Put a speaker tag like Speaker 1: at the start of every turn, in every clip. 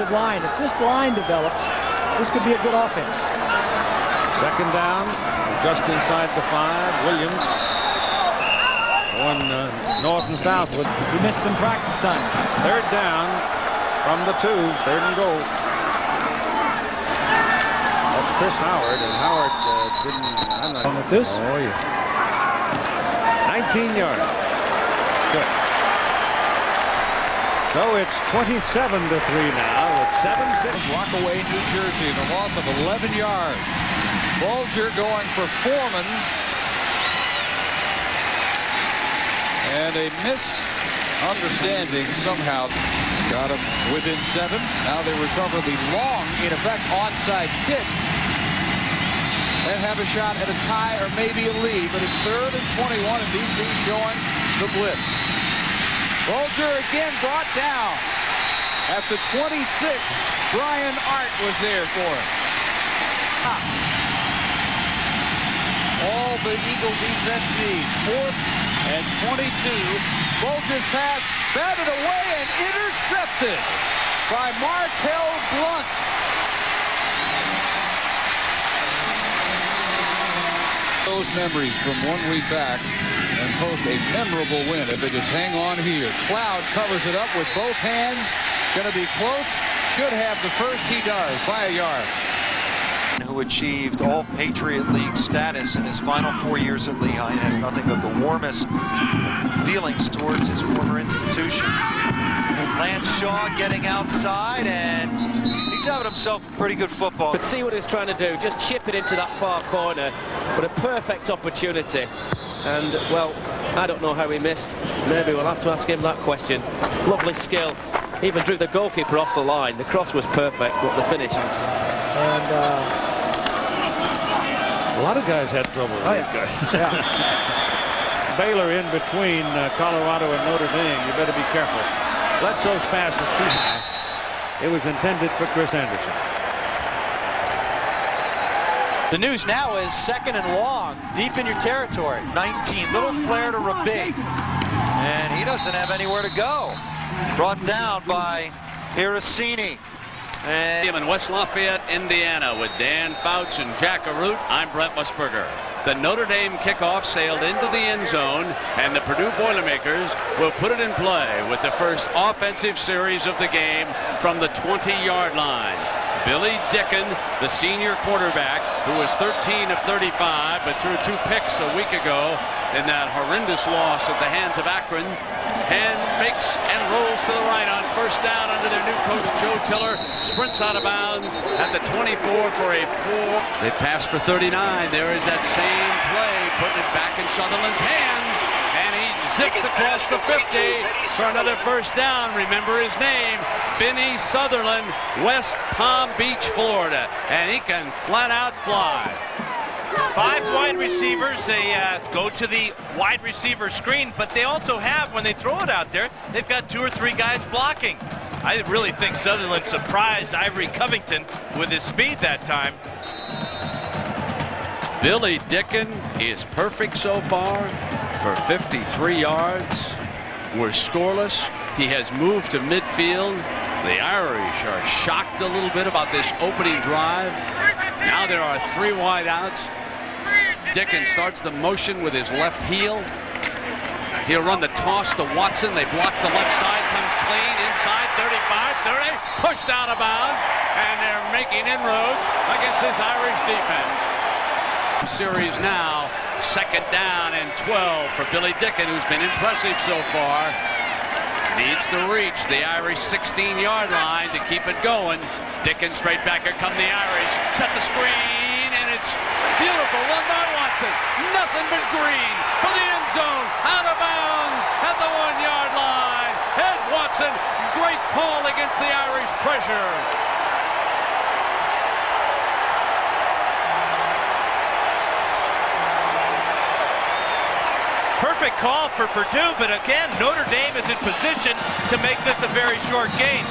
Speaker 1: Line. If this line develops, this could be a good offense.
Speaker 2: Second down, just inside the 5. Williams going north and southward.
Speaker 1: He missed some practice time.
Speaker 2: Third down from the 2, third and goal. That's Chris Howard, and Howard didn't. I'm not
Speaker 1: with this.
Speaker 2: Oh yeah. 19 yards. Good. So it's 27-3 now with 7-6.
Speaker 3: Rockaway, New Jersey, and a loss of 11 yards. Bulger going for Foreman. And a missed understanding somehow got him within 7. Now they recover the long, in effect, onside kick and have a shot at a tie or maybe a lead. But it's 3rd and 21, and DC showing the blitz. Bulger again brought down. After 26, Brian Art was there for him. All the Eagle defense needs. 4th and 22. Bulger's pass batted away and intercepted by Markel Blunt. Those memories from 1 week back and post a memorable win if they just hang on here. Cloud covers it up with both hands. Going to be close. Should have the first. He does by a yard.
Speaker 4: Who achieved all Patriot League status in his final 4 years at Lehigh and has nothing but the warmest feelings towards his former institution. Lance Shaw getting outside, and he's having himself a pretty good football.
Speaker 5: But see what he's trying to do, just chip it into that far corner, but a perfect opportunity. And, well, I don't know how he missed. Maybe we'll have to ask him that question. Lovely skill. Even drew the goalkeeper off the line. The cross was perfect, but the finish.
Speaker 1: And
Speaker 2: a lot of guys had trouble with these guys.
Speaker 1: Yeah.
Speaker 2: Baylor in between Colorado and Notre Dame. You better be careful. Bledsoe's pass is too high. It was intended for Chris Anderson.
Speaker 4: The news now is 2nd and long, deep in your territory. 19, little flare to Rabig, and he doesn't have anywhere to go. Brought down by Irasini.
Speaker 6: And in West Lafayette, Indiana, with Dan Fouts and Jack Arute, I'm Brent Musburger. The Notre Dame kickoff sailed into the end zone, and the Purdue Boilermakers will put it in play with the first offensive series of the game from the 20-yard line. Billy Dicken, the senior quarterback, who was 13 of 35, but threw 2 picks a week ago in that horrendous loss at the hands of Akron, and makes and rolls to the right on first down under their new coach Joe Tiller. Sprints out of bounds at the 24 for a 4. They pass for 39. There is that same play, putting it back in Sutherland's hands, and he zips across the 50 for another first down. Remember his name, Vinny Sutherland, West Palm Beach, Florida, and he can flat out fly.
Speaker 7: 5 wide receivers. They go to the wide receiver screen, but they also have, when they throw it out there, they've got 2 or 3 guys blocking. I really think Sutherland surprised Ivory Covington with his speed that time.
Speaker 6: Billy Dicken is perfect so far for 53 yards. We're scoreless. He has moved to midfield. The Irish are shocked a little bit about this opening drive. Now there are 3 wide outs. Dicken starts the motion with his left heel. He'll run the toss to Watson. They block the left side, comes clean inside 35, 30, pushed out of bounds, and they're making inroads against this Irish defense. Series now, 2nd down and 12 for Billy Dicken, who's been impressive so far. Needs to reach the Irish 16-yard line to keep it going. Dicken straight back. Here come the Irish. Set the screen, and it's beautiful. One by Watson. Nothing but green for the end zone. Out of bounds at the 1-yard line. Ed Watson, great call against the Irish pressure.
Speaker 7: Perfect call for Purdue, but again, Notre Dame is in position to make this a very short game.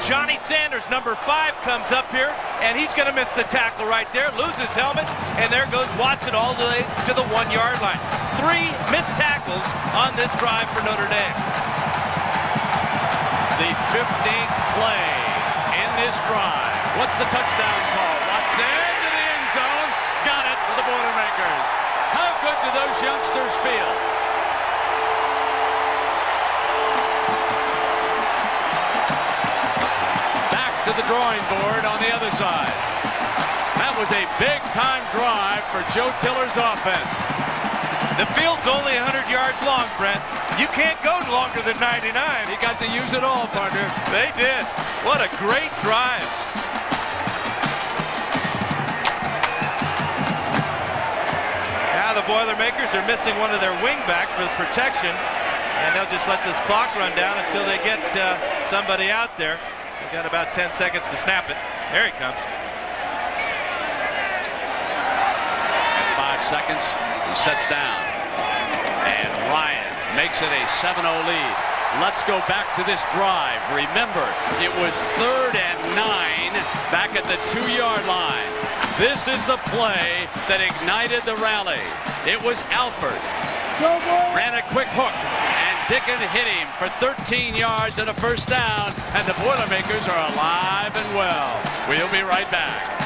Speaker 7: Johnny Sanders, number 5, comes up here, and he's going to miss the tackle right there, lose his helmet, and there goes Watson all the way to the 1-yard line. 3 missed tackles on this drive for Notre Dame.
Speaker 6: The 15th play in his drive. What's the touchdown call? Watson to the end zone. Got it for the Boilermakers. How good do those youngsters feel? Back to the drawing board on the other side. That was a big-time drive for Joe Tiller's offense.
Speaker 7: The field's only 100 yards long, Brent. You can't go longer than 99.
Speaker 6: He got to use it all, partner.
Speaker 7: They did. What a great drive. Now the Boilermakers are missing one of their wingback for protection, and they'll just let this clock run down until they get somebody out there. They've got about 10 seconds to snap it. There he comes.
Speaker 6: 5 seconds. He sets down. And Ryan makes it a 7-0 lead. Let's go back to this drive. Remember, it was 3rd and 9 back at the 2-yard line. This is the play that ignited the rally. It was Alford. Ran a quick hook, and Dickon hit him for 13 yards and a first down, and the Boilermakers are alive and well. We'll be right back.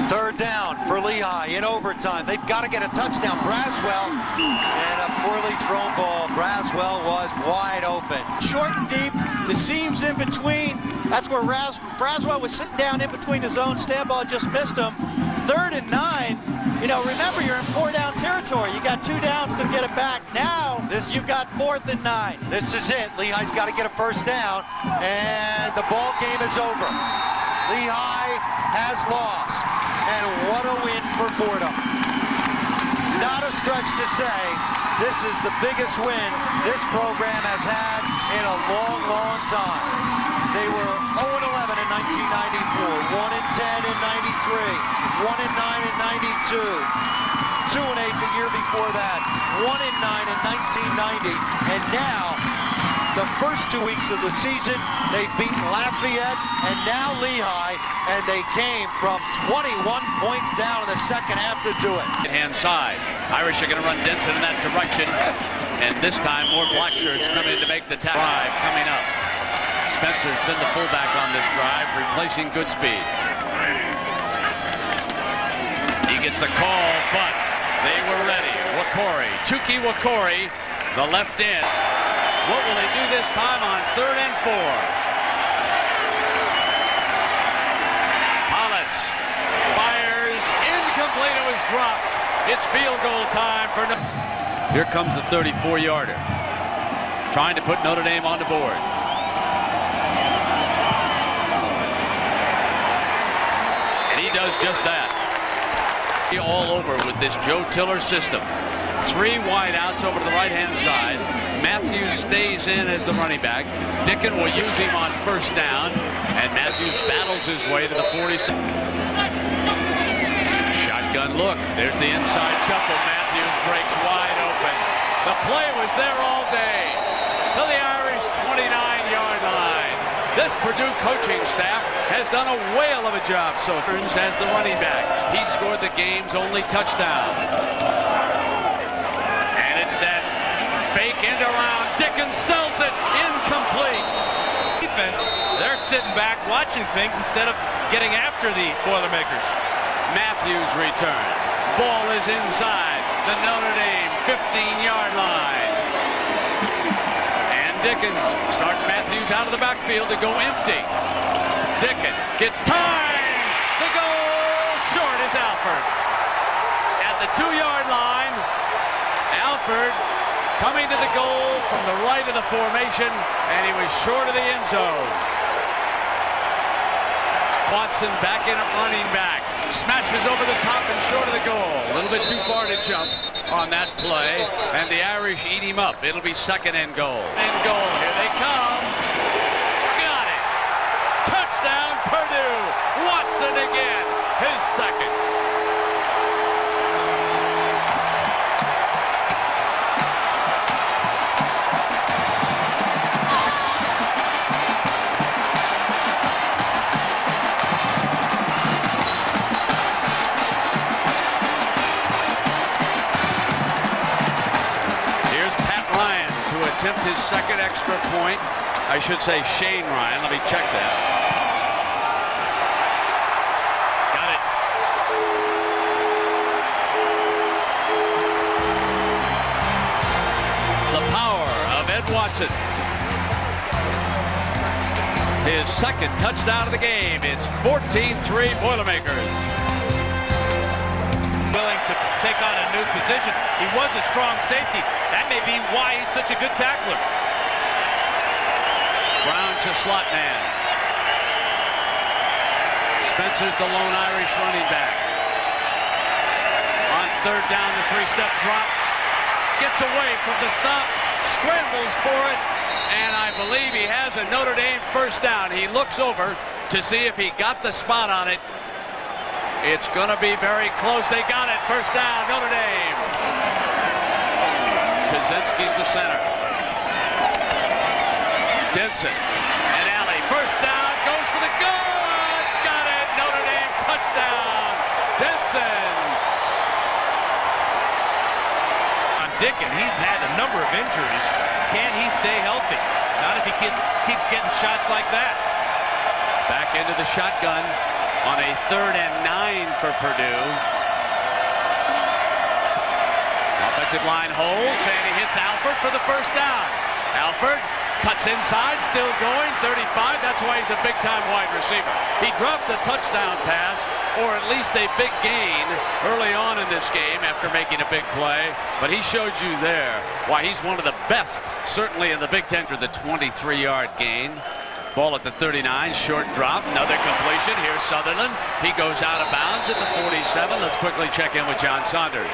Speaker 4: 3rd down for Lehigh in overtime. They've got to get a touchdown. Braswell, and a poorly thrown ball. Braswell was wide open.
Speaker 1: Short and deep, the seams in between. That's where Braswell was sitting down in between his own stand ball, just missed him. 3rd and 9. You know, remember, you're in 4-down territory. You got 2 downs to get it back. Now, you've got 4th and 9.
Speaker 4: This is it. Lehigh's got to get a first down, and the ball game is over. Lehigh has lost, and what a win for Fordham. Not a stretch to say this is the biggest win this program has had in a long, long time. They were 0-11 in 1994, 1-10 in 93, 1-9 in 92, 2-8 the year before that, 1-9 in 1990, and now the first 2 weeks of the season, they've beaten Lafayette and now Lehigh, and they came from 21 points down in the second half to do it.
Speaker 6: Hand side. Irish are going to run Denson in that direction, and this time more black shirts coming in to make the tackle. Drive coming up. Spencer's been the fullback on this drive, replacing Goodspeed. He gets the call, but they were ready. Wakori, Chuki Wakori, the left end. What will he do this time on 3rd and 4? Hollis fires, incomplete, it was dropped. It's field goal time for... Here comes the 34-yarder. Trying to put Notre Dame on the board. And he does just that. All over with this Joe Tiller system. 3 wideouts over to the right-hand side. Matthews stays in as the running back. Dickon will use him on first down, and Matthews battles his way to the 46. Shotgun look. There's the inside shuffle. Matthews breaks wide open. The play was there all day to the Irish 29-yard line. This Purdue coaching staff has done a whale of a job so far. As the running back, he scored the game's only touchdown. And it's that fake end around. Dickens sells it, incomplete.
Speaker 7: Defense, they're sitting back watching things instead of getting after the Boilermakers.
Speaker 6: Matthews returns. Ball is inside the Notre Dame 15-yard line. Dickens starts Matthews out of the backfield to go empty. Dickens gets time. The goal short is Alford. At the 2-yard line, Alford coming to the goal from the right of the formation, and he was short of the end zone. Watson back in at running back. Smashes over the top and short of the goal. A little bit too far to jump on that play, and the Irish eat him up. It'll be 2nd and goal. And goal. Here they come. Got it. Touchdown, Purdue. Watson again. His 2nd. Attempt his second extra point. I should say Shane Ryan. Let me check that.
Speaker 7: Got it.
Speaker 6: The power of Ed Watson. His second touchdown of the game. It's 14-3 Boilermakers.
Speaker 7: Willing to take on a new position. He was a strong safety. That may be why he's such a good tackler.
Speaker 6: Brown's a slot man. Spencer's the lone Irish running back. On third down, the three-step drop. Gets away from the stop. Scrambles for it. And I believe he has a Notre Dame first down. He looks over to see if he got the spot on it. It's going to be very close. They got it. First down, Notre Dame. Kaczynski's the center. Denson and Alley. First down, goes for the goal. Got it. Notre Dame touchdown. Denson.
Speaker 7: On Dicken, he's had a number of injuries. Can he stay healthy? Not if he keeps getting shots like that.
Speaker 6: Back into the shotgun on a 3rd and 9 for Purdue. Offensive line holds, and he hits Alford for the first down. Alford cuts inside, still going, 35. That's why he's a big-time wide receiver. He dropped the touchdown pass, or at least a big gain early on in this game after making a big play. But he showed you there why he's one of the best, certainly in the Big Ten, for the 23-yard gain. Ball at the 39, short drop, another completion. Here's Sutherland. He goes out of bounds at the 47. Let's quickly check in with John Saunders.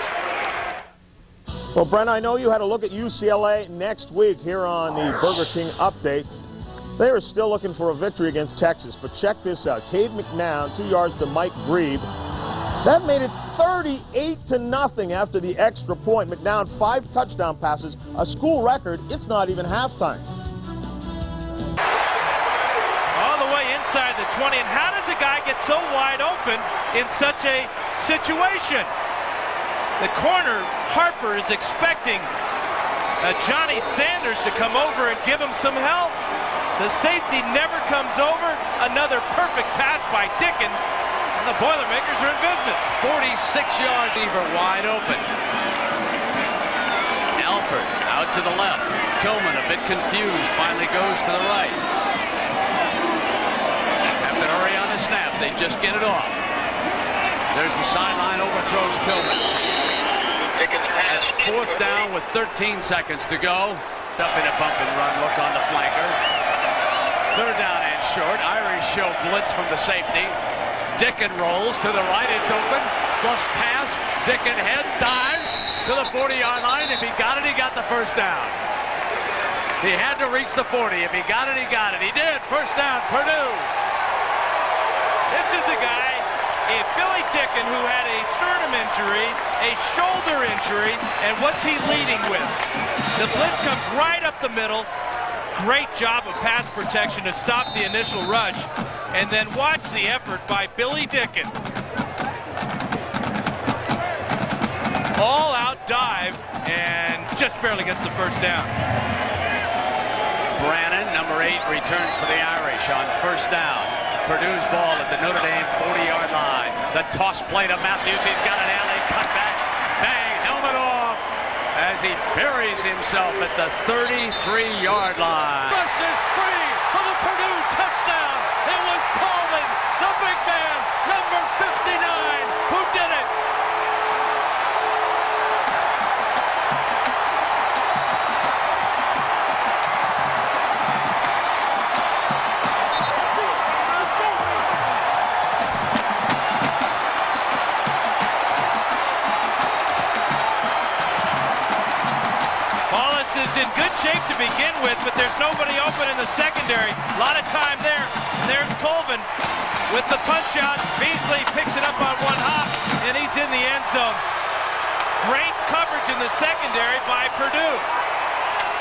Speaker 8: Well, Brent, I know you had a look at UCLA next week here on the Burger King Update. They are still looking for a victory against Texas, but check this out. Cade McNown, 2 yards to Mike Grebe. That made it 38-0 after the extra point. McNown, 5 touchdown passes, a school record. It's not even halftime.
Speaker 7: All the way inside the 20, and how does a guy get so wide open in such a situation? The corner, Harper, is expecting Johnny Sanders to come over and give him some help. The safety never comes over. Another perfect pass by Dicken, and the Boilermakers are in business.
Speaker 6: 46-yard receiver wide open. Alford out to the left. Tillman a bit confused, finally goes to the right. Have to hurry on the snap. They just get it off. There's the sideline, overthrows Tillman. That's 4th down with 13 seconds to go. Up in a bump and run look on the flanker. 3rd down and short. Irish show blitz from the safety. Dicken rolls to the right. It's open. Bluffs pass. Dicken heads, dives to the 40-yard line. If he got it, he got the first down. He had to reach the 40. If he got it, he got it. He did. First down, Purdue.
Speaker 7: This is a guy, Billy Dicken, who had a sternum injury, a shoulder injury, and what's he leading with? The blitz comes right up the middle. Great job of pass protection to stop the initial rush, and then watch the effort by Billy Dicken. All-out dive, and just barely gets the first down.
Speaker 6: Brannon, number 8, returns for the Irish on first down. Purdue's ball at the Notre Dame 40-yard line. The toss play to Matthews. He's got an alley. Cut back. Bang. Helmet off as he buries himself at the 33-yard line. Rush is free for the Purdue touchdown. It was Coleman, the big man, number 59, who did it.
Speaker 7: Is in good shape to begin with, but there's nobody open in the secondary. A lot of time there. And there's Colvin with the punch out. Beasley picks it up on one hop, and he's in the end zone. Great coverage in the secondary by Purdue.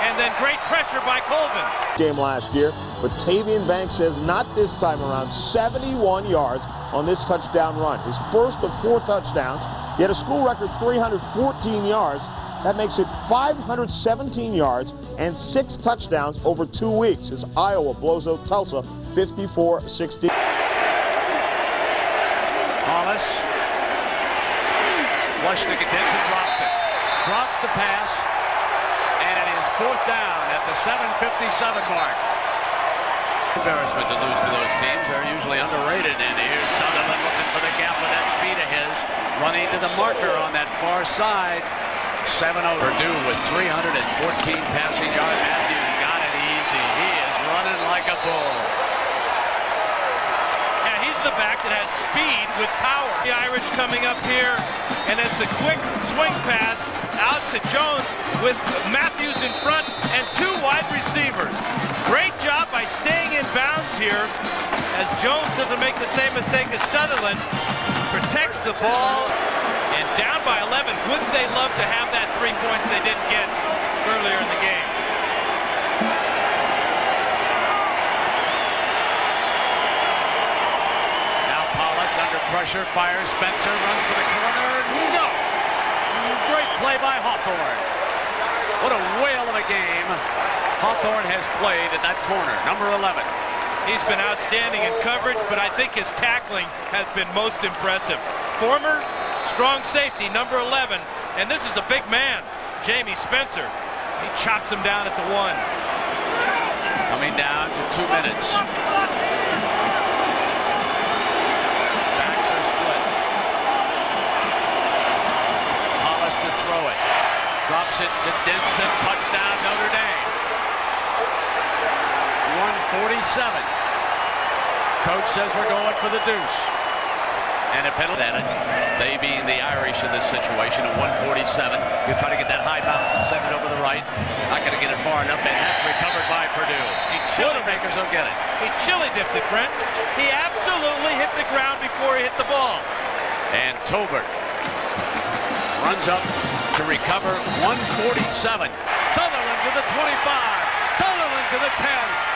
Speaker 7: And then great pressure by Colvin.
Speaker 8: Game last year, but Tavian Banks says not this time around. 71 yards on this touchdown run. His first of 4 touchdowns. He had a school record 314 yards. That makes it 517 yards and 6 touchdowns over 2 weeks as Iowa blows out Tulsa 54-16.
Speaker 2: Hollis. Flush to Denson, drops it. Dropped the pass. And it is 4th down at the 7:57 mark.
Speaker 6: Embarrassment to lose to those teams. They're usually underrated. And here's Sutherland looking for the gap with that speed of his. Running to the marker on that far side. 7-0. Purdue with 314 passing yards. Matthews got it easy. He is running like a bull.
Speaker 7: Yeah, he's the back that has speed with power. The Irish coming up here, and it's a quick swing pass out to Jones with Matthews in front and 2 wide receivers. Great job by staying in bounds here as Jones doesn't make the same mistake as Sutherland. Protects the ball and down by 11. Wouldn't they love to have that 3 points they didn't get earlier in the game?
Speaker 2: Now Paulus under pressure, fires Spencer, runs for the corner. No! Great play by Hawthorne. What a whale of a game Hawthorne has played at that corner, number 11.
Speaker 7: He's been outstanding in coverage, but I think his tackling has been most impressive. Former strong safety, number 11, and this is a big man, Jamie Spencer. He chops him down at the 1.
Speaker 6: Coming down to 2 minutes. Backs are split. Hollis to throw it. Drops it to Denson. Touchdown, Notre Dame. 147. Coach says we're going for the deuce. And a penalty at it. They being the Irish in this situation at 147. You try to get that high bounce and send it over the right. Not going to get it far enough, and that's recovered by Purdue. Boilermakers will get it.
Speaker 7: He chili dipped it, Brent. He absolutely hit the ground before he hit the ball.
Speaker 6: And Tolbert runs up to recover 147.
Speaker 2: Sutherland to the 25. Sutherland to the 10.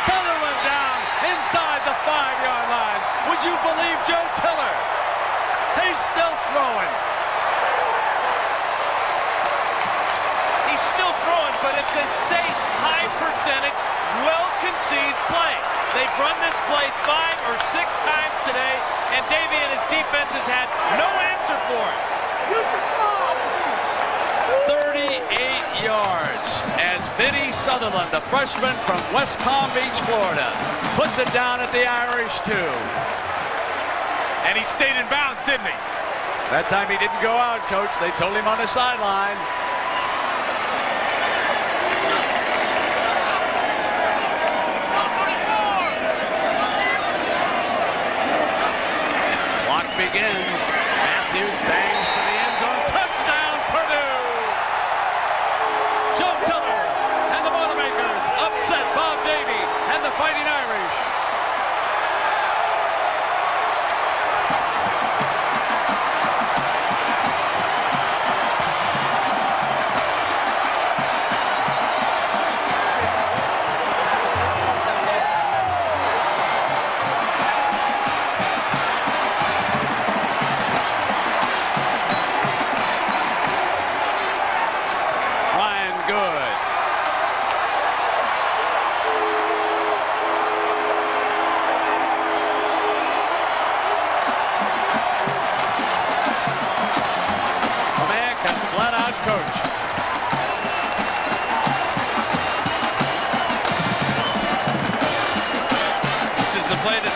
Speaker 2: Sutherland down inside the 5-yard line. Would you believe Joe Tiller? He's still throwing.
Speaker 7: He's still throwing, but it's a safe, high percentage, well-conceived play. They've run this play 5 or 6 times today, and Davey and his defense has had no answer for it.
Speaker 2: 38 yards as Vinny Sutherland, the freshman from West Palm Beach, Florida, puts it down at the Irish 2.
Speaker 7: And he stayed in bounds, didn't he?
Speaker 2: That time he didn't go out, Coach. They told him on the sideline. Clock begins. Matthews bangs for the end zone. Touchdown, Purdue! Joe Tiller and the Boilermakers upset Bob Davey and the Fighting Irish.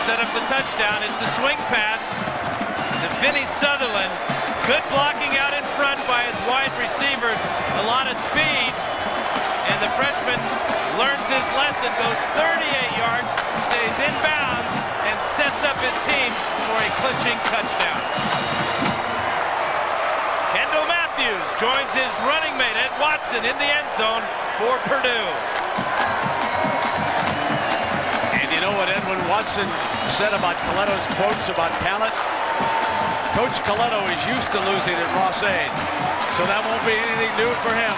Speaker 7: Set up the touchdown. It's the swing pass to Vinny Sutherland. Good blocking out in front by his wide receivers. A lot of speed. And the freshman learns his lesson, goes 38 yards, stays in bounds, and sets up his team for a clinching touchdown. Kendall Matthews joins his running mate, Ed Watson, in the end zone for Purdue.
Speaker 2: You know what Edwin Watson said about Coletto's quotes about talent? Coach Coletto is used to losing at Ross-Ade, so that won't be anything new for him.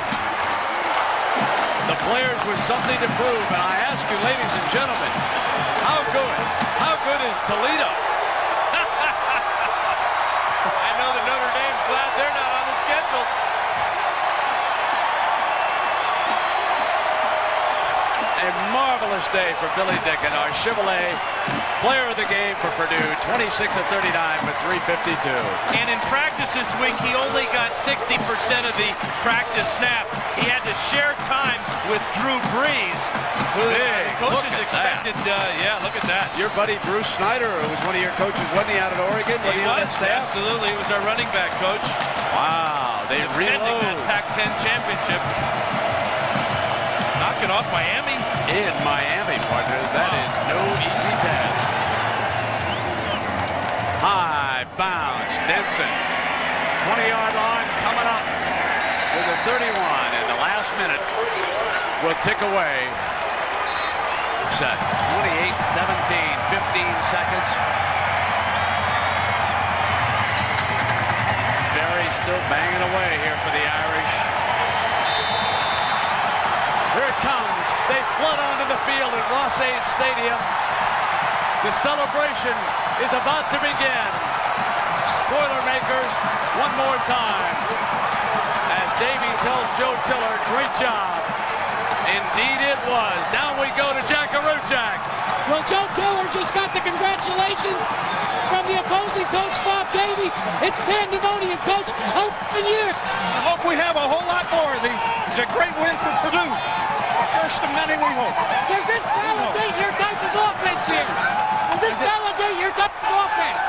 Speaker 2: The players with something to prove, and I ask you, ladies and gentlemen, how good is Toledo?
Speaker 7: I know that Notre Dame's glad they're not on the schedule.
Speaker 6: first day for Billy Dickon, our Chevrolet player of the game for Purdue, 26 of 39 for 352.
Speaker 7: And in practice this week, he only got 60% of the practice snaps. He had to share time with Drew Brees, who the coaches expected. Yeah, look at that.
Speaker 6: Your buddy Bruce Snyder, who was one of your coaches, wasn't he, out at Oregon?
Speaker 7: He was, absolutely. He was our running back coach.
Speaker 6: Wow, they
Speaker 7: defending that Pac-10 championship. Knocking off Miami.
Speaker 6: In Miami, partner. That is no easy task. High bounce, Denson. 20-yard line coming up with a 31 in the last minute. Will tick away. Set 28-17, 15 seconds. Barry still banging away here for the Irish. Here it comes. They flood onto the field at Ross-Ade Stadium. The celebration is about to begin. Spoilermakers, one more time. As Davey tells Joe Tiller, great job. Indeed it was. Down we go to Jack.
Speaker 9: Well, Joe Tiller just got the congratulations from the opposing coach, Bob Davey. It's pandemonium, coach. Open years.
Speaker 10: I hope we have a whole lot more of these. It's a great win for Purdue. First of many, we hope.
Speaker 9: Does this validate your type of offense here? Does this validate your type of offense?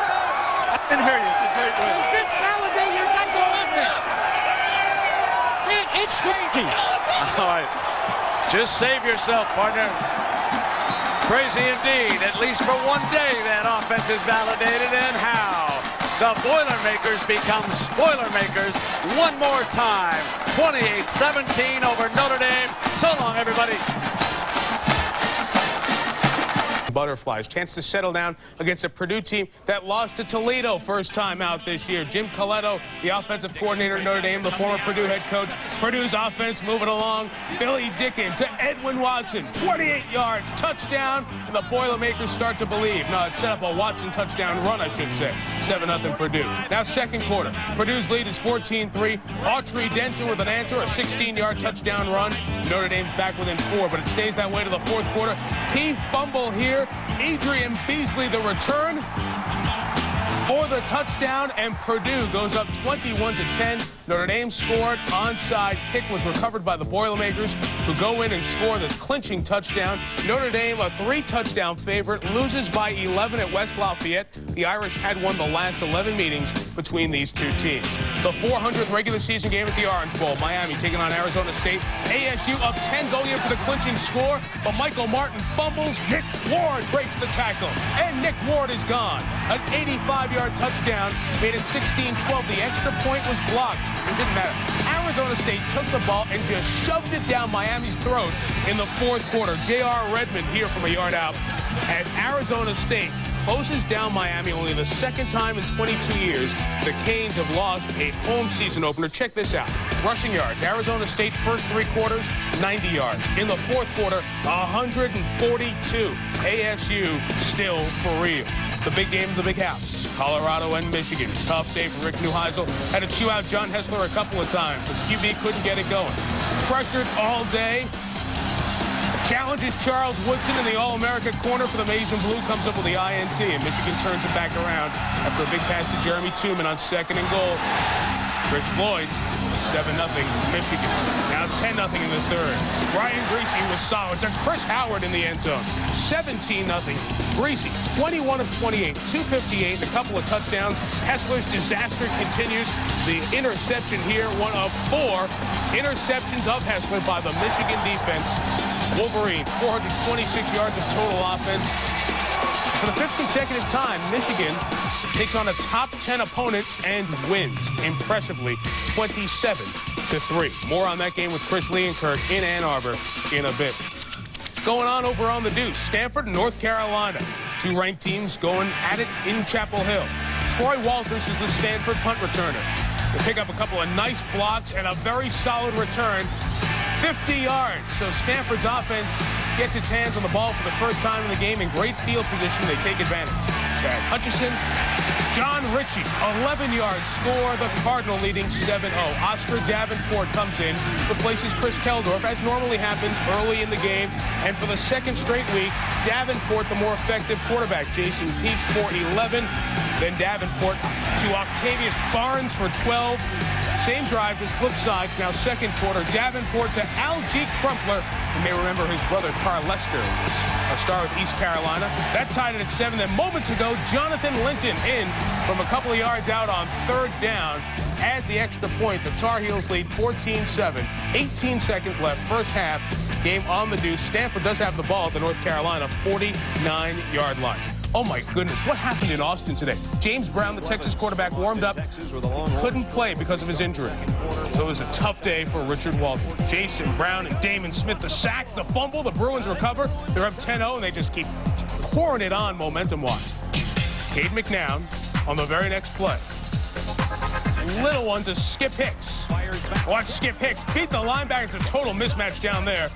Speaker 10: I can hear you. It's a great win.
Speaker 9: Does this validate your type of offense? Man, it's crazy.
Speaker 6: All right. Just save yourself, partner. Crazy indeed. At least for one day, that offense is validated. And how? The Boilermakers become Spoilermakers one more time. 28-17 over Notre Dame. So long, everybody.
Speaker 11: Butterflies. Chance to settle down against a Purdue team that lost to Toledo first time out this year. Jim Coletto, the offensive coordinator at Notre Dame, the former Purdue head coach. Purdue's offense moving along. Billy Dickon to Edwin Watson. 28 yards, touchdown, and the Boilermakers start to believe. No, it set up a Watson touchdown run, I should say. 7-0 Purdue. Now second quarter. Purdue's lead is 14-3. Autry Denton with an answer, a 16-yard touchdown run. Notre Dame's back within 4, but it stays that way to the fourth quarter. Key fumble here. Adrian Beasley, the return for the touchdown, and Purdue goes up 21-10. Notre Dame scored. Onside kick was recovered by the Boilermakers, who go in and score the clinching touchdown. Notre Dame, a 3-touchdown favorite, loses by 11 at West Lafayette. The Irish had won the last 11 meetings between these two teams. The 400th regular season game at the Orange Bowl. Miami taking on Arizona State. ASU up 10 going in for the clinching score, but Michael Martin fumbles. Nick Ward breaks the tackle, and Nick Ward is gone. An 85-yard touchdown made it 16-12. The extra point was blocked. It didn't matter. Arizona State took the ball and just shoved it down Miami's throat in the fourth quarter. J.R. Redmond here from a yard out as Arizona State closes down Miami. Only the second time in 22 years the Canes have lost a home season opener. Check this out. Rushing yards. Arizona State first 3 quarters, 90 yards. In the fourth quarter, 142. ASU still for real. The big game of the big house. Colorado and Michigan. Tough day for Rick Neuheisel. Had to chew out John Hessler a couple of times, but QB couldn't get it going. Pressured all day. Challenges Charles Woodson in the All-America corner for the Maize and Blue. Comes up with the INT, and Michigan turns it back around after a big pass to Jeremy Tuman on 2nd and goal. Chris Floyd, 7-0 Michigan. Now 10-0 in the third. Brian Greasy was solid to Chris Howard in the end zone. 17-0. Greasy, 21 of 28, 258, and a couple of touchdowns. Hessler's disaster continues. The interception here, one of 4 interceptions of Hessler by the Michigan defense. Wolverines, 426 yards of total offense. For the 5th consecutive time, Michigan takes on a top 10 opponent and wins impressively 27-3. More on that game with Chris Leonkirk in Ann Arbor in a bit. Going on over on the Deuce, Stanford and North Carolina. 2 ranked teams going at it in Chapel Hill. Troy Walters is the Stanford punt returner. They pick up a couple of nice blocks and a very solid return. 50 yards. So Stanford's offense gets its hands on the ball for the first time in the game in great field position. They take advantage. Chad Hutchison. John Ritchie, 11-yard score. The Cardinal leading 7-0. Oscar Davenport comes in, replaces Chris Keldorf, as normally happens early in the game. And for the second straight week, Davenport, the more effective quarterback. Jason Peace for 11. Then Davenport to Octavius Barnes for 12. Same drive, just flip sides. Now second quarter, Davenport to Algie Crumpler. You may remember his brother Carl Lester was a star with East Carolina. That tied it at 7. Then moments ago, Jonathan Linton in from a couple of yards out on third down. Add the extra point. The Tar Heels lead 14-7. 18 seconds left, first half. Game on the deuce. Stanford does have the ball at the North Carolina 49-yard line. Oh, my goodness. What happened in Austin today? James Brown, the Texas quarterback, warmed up. He couldn't play because of his injury. So it was a tough day for Richard Walton. Jason Brown and Damon Smith, the sack, the fumble, the Bruins recover. They're up 10-0, and they just keep pouring it on momentum-wise. Cade McNown on the very next play. Little one to Skip Hicks. Watch Skip Hicks beat the linebacker. It's a total mismatch down there.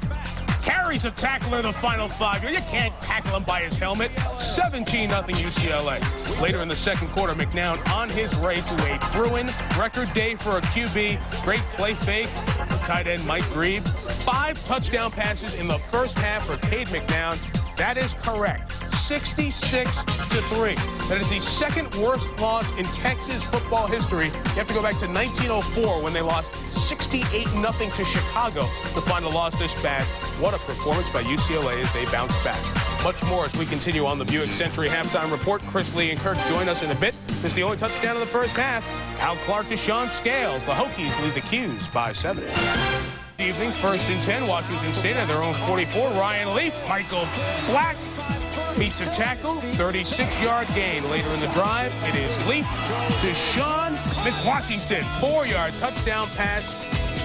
Speaker 11: Carries a tackler the final 5 yards. You can't tackle him by his helmet. 17-0 UCLA. Later in the second quarter, McNown on his way to a Bruin record day for a QB. Great play fake. Tight end Mike Grieve. 5 touchdown passes in the first half for Cade McNown. That is correct. 66-3. That is the second worst loss in Texas football history. You have to go back to 1904 when they lost 68-0 to Chicago to find a loss this bad. What a performance by UCLA as they bounce back. Much more as we continue on the Buick Century Halftime Report. Chris Lee and Kirk join us in a bit. This is the only touchdown of the first half. Al Clark to Sean Scales. The Hokies lead the Qs by 7. Evening, 1st and 10. Washington State at their own 44. Ryan Leaf, Michael Black beats a tackle, 36-yard gain. Later in the drive, it is Leaf to Sean McWashington, 4-yard touchdown pass.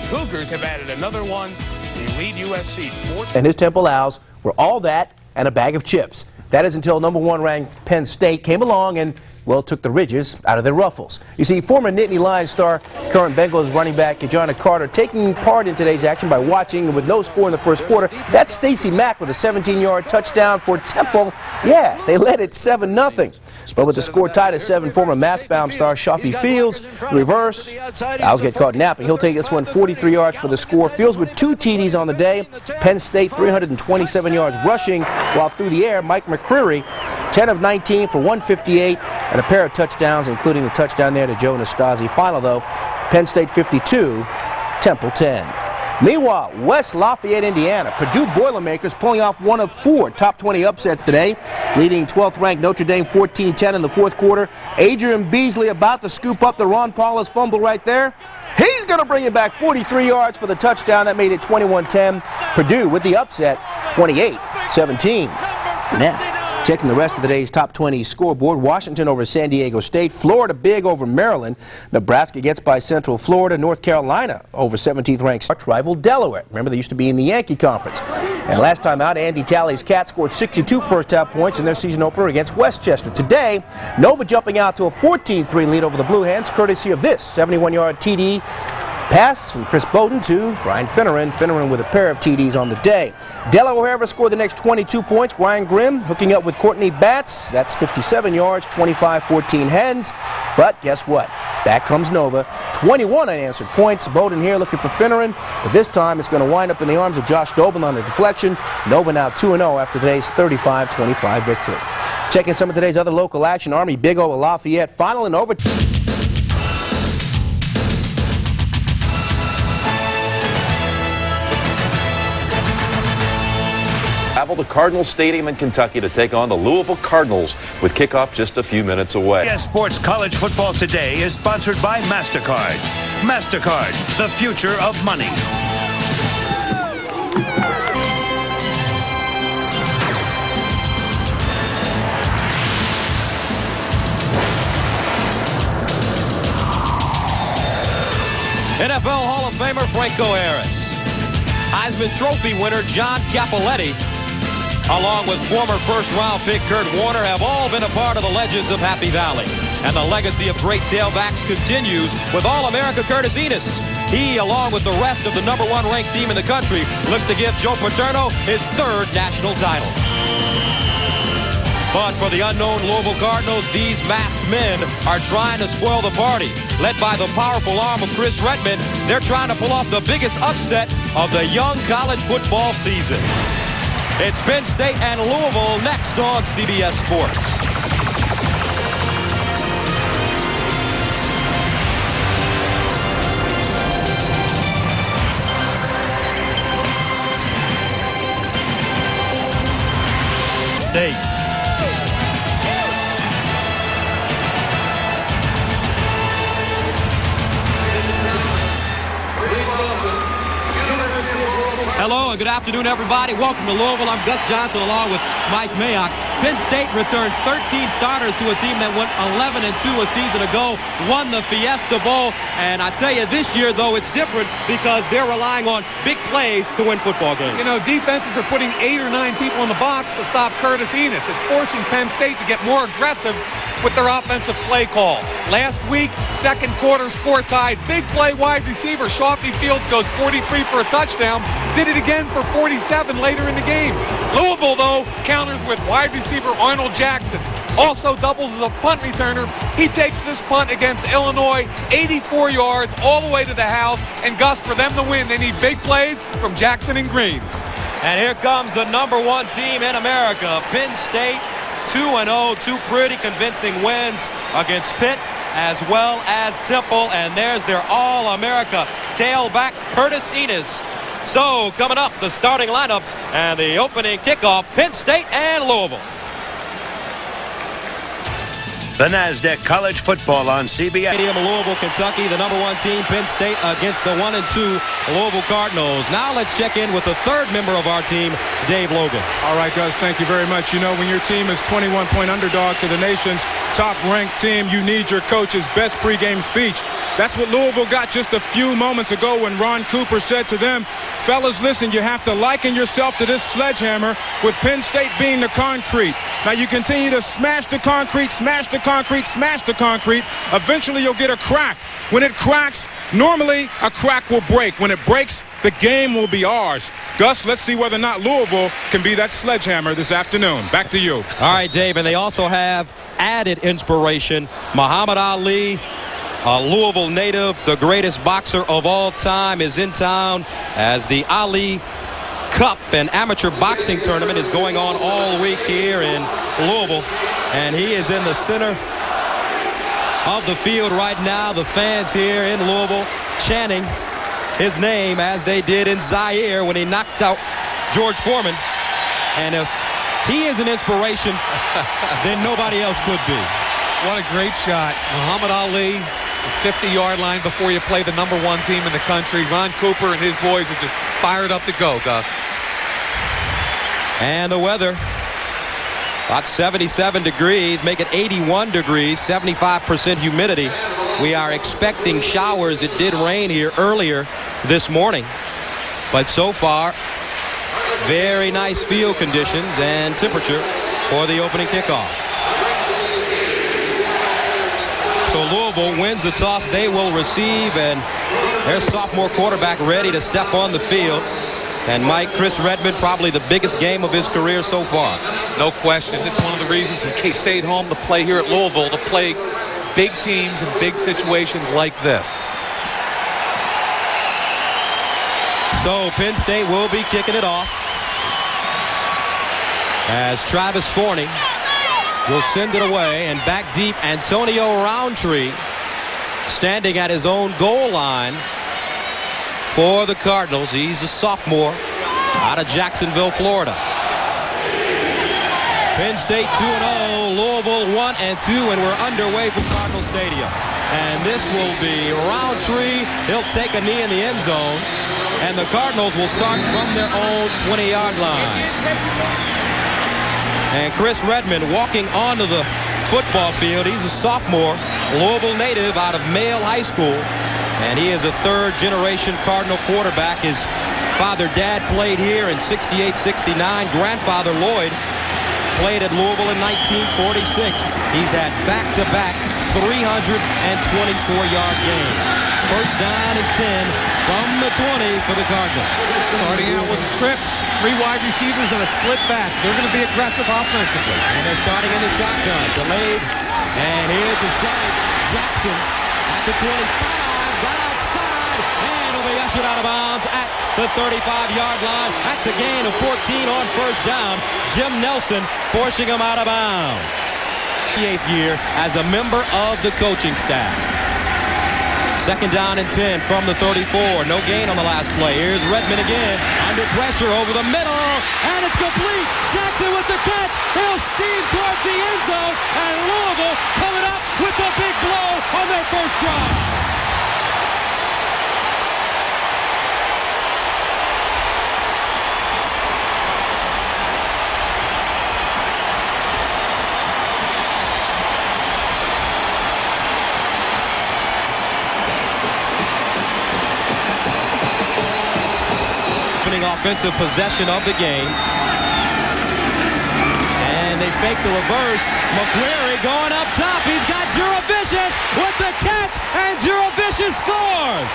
Speaker 11: Cougars have added another one. They lead USC 4.
Speaker 12: And his Temple Owls were all that and a bag of chips. That is until #1 ranked Penn State came along and, well, took the ridges out of their ruffles. You see, former Nittany Lions star, current Bengals running back Kajana Carter, taking part in today's action by watching with no score in the first quarter. That's Stacey Mack with a 17-yard touchdown for Temple. Yeah, they led it 7-0. But with the score tied at 7, former Massbound star Shafi Fields, reverse. Owls get caught napping. He'll take this one 43 yards for the score. Fields with 2 TDs on the day. Penn State 327 yards rushing, while through the air, Mike McCreary 10 of 19 for 158 and a pair of touchdowns, including the touchdown there to Joe Nastasi. Final, though, Penn State 52, Temple 10. Meanwhile, West Lafayette, Indiana, Purdue Boilermakers pulling off one of 4 top 20 upsets today, leading 12th-ranked Notre Dame 14-10 in the fourth quarter. Adrian Beasley about to scoop up the Ron Paulus fumble right there. He's going to bring it back 43 yards for the touchdown. That made it 21-10. Purdue with the upset, 28-17. Now, checking the rest of the day's top 20 scoreboard, Washington over San Diego State, Florida big over Maryland, Nebraska gets by Central Florida, North Carolina over 17th ranked arch rival Delaware. Remember, they used to be in the Yankee Conference. And last time out, Andy Talley's Cats scored 62 first half points in their season opener against Westchester. Today, Nova jumping out to a 14-3 lead over the Blue Hens, courtesy of this 71-yard TD pass from Chris Bowden to Brian Finneran. Finneran with a pair of TDs on the day. Delaware, however, scored the next 22 points. Ryan Grimm hooking up with Courtney Batts. That's 57 yards, 25-14 Hens. But guess what? Back comes Nova. 21 unanswered points. Bowden here looking for Finneran. But this time it's going to wind up in the arms of Josh Dobin on a deflection. Nova now 2-0 after today's 35-25 victory. Checking some of today's other local action. Army Big O at Lafayette. Final in overtime.
Speaker 13: Travel to Cardinal Stadium in Kentucky to take on the Louisville Cardinals with kickoff just a few minutes away.
Speaker 14: ESPN Sports College Football Today is sponsored by MasterCard. MasterCard, the future of money.
Speaker 15: NFL Hall of Famer Franco Harris. Heisman Trophy winner John Cappelletti, along with former first-round pick Kurt Warner, have all been a part of the legends of Happy Valley. And the legacy of great tailbacks continues with All-America Curtis Enos. He, along with the rest of the #1 ranked team in the country, look to give Joe Paterno his 3rd national title. But for the unknown Louisville Cardinals, these masked men are trying to spoil the party. Led by the powerful arm of Chris Redmond, they're trying to pull off the biggest upset of the young college football season. It's Penn State and Louisville next on CBS Sports. State.
Speaker 16: Hello and good afternoon, everybody. Welcome to Louisville. I'm Gus Johnson along with Mike Mayock. Penn State returns 13 starters to a team that went 11-2 a season ago, won the Fiesta Bowl. And I tell you, this year, though, it's different because they're relying on big plays to win football games.
Speaker 10: You know, defenses are putting 8 or 9 people in the box to stop Curtis Enis. It's forcing Penn State to get more aggressive with their offensive play call. Last week, second quarter score tied. Big play wide receiver Shawnee Fields goes 43 for a touchdown. Did it again for 47 later in the game. Louisville, though, counters with wide receiver Arnold Jackson. Also doubles as a punt returner. He takes this punt against Illinois, 84 yards all the way to the house. And Gus, for them to win, they need big plays from Jackson and Green.
Speaker 15: And here comes the #1 team in America, Penn State. 2-0, 2 pretty convincing wins against Pitt as well as Temple. And there's their All-America tailback, Curtis Enis. So coming up, the starting lineups and the opening kickoff, Penn State and Louisville.
Speaker 14: The NASDAQ College Football on CBS.
Speaker 15: Louisville, Kentucky, the #1 team, Penn State against the 1-2 Louisville Cardinals. Now let's check in with the third member of our team, Dave Logan.
Speaker 11: All right, Gus, thank you very much. You know, when your team is 21-point underdog to the nation's top-ranked team, you need your coach's best pregame speech. That's what Louisville got just a few moments ago when Ron Cooper said to them, fellas, listen, you have to liken yourself to this sledgehammer with Penn State being the concrete. Now you continue to smash the concrete, smash the concrete, smash the concrete. Eventually you'll get a crack. When it cracks, normally a crack will break. When it breaks, the game will be ours. Gus, let's see whether or not Louisville can be that sledgehammer this afternoon. Back to you.
Speaker 15: All right, Dave, and they also have added inspiration. Muhammad Ali, a Louisville native, the greatest boxer of all time, is in town as the Ali Cup, an amateur boxing tournament, is going on all week here in Louisville. And he is in the center of the field right now. The fans here in Louisville chanting his name as they did in Zaire when he knocked out George Foreman. And if he is an inspiration, then nobody else could be.
Speaker 10: What a great shot. Muhammad Ali, 50-yard line before you play the #1 team in the country. Ron Cooper and his boys are just fired up to go, Gus.
Speaker 15: And the weather, about 77 degrees, make it 81 degrees, 75% humidity. We are expecting showers. It did rain here earlier this morning, but so far, very nice field conditions and temperature for the opening kickoff. So Louisville wins the toss. They will receive, and their sophomore quarterback ready to step on the field. And Mike, Chris Redmond, probably the biggest game of his career so far.
Speaker 10: No question. This is one of the reasons he stayed home to play here at Louisville, to play big teams in big situations like this.
Speaker 15: So Penn State will be kicking it off as Travis Forney will send it away, and back deep, Antonio Roundtree standing at his own goal line for the Cardinals. He's a sophomore out of Jacksonville, Florida. Penn State 2-0, Louisville 1-2, and we're underway from Cardinal Stadium. And this will be Roundtree. He'll take a knee in the end zone, and the Cardinals will start from their own 20-yard line. And Chris Redmond walking onto the football field. He's a sophomore, Louisville native out of Male High School. And he is a third-generation Cardinal quarterback. His father-dad played here in 68-69. Grandfather Lloyd played at Louisville in 1946. He's had back-to-back 324-yard games. First down and 10
Speaker 16: from the 20 for the Cardinals.
Speaker 10: Starting out with trips, 3 wide receivers and a split back. They're going to be aggressive offensively.
Speaker 16: And they're starting in the shotgun. Delayed. And here's a shot. Jackson at the 25. Got outside. And will be ushered out of bounds at the 35-yard line. That's a gain of 14 on first down. Jim Nelson forcing him out of bounds. 8th year as a member of the coaching staff. Second down and 10 from the 34. No gain on the last play. Here's Redmond again. Under pressure over the middle. And it's complete. Jackson with the catch. He'll steam towards the end zone. And Louisville coming up with the big blow on their first drive. Offensive possession of the game. And they fake the reverse. McQuarrie going up top. He's got Juravicius with the catch, and Juravicius scores.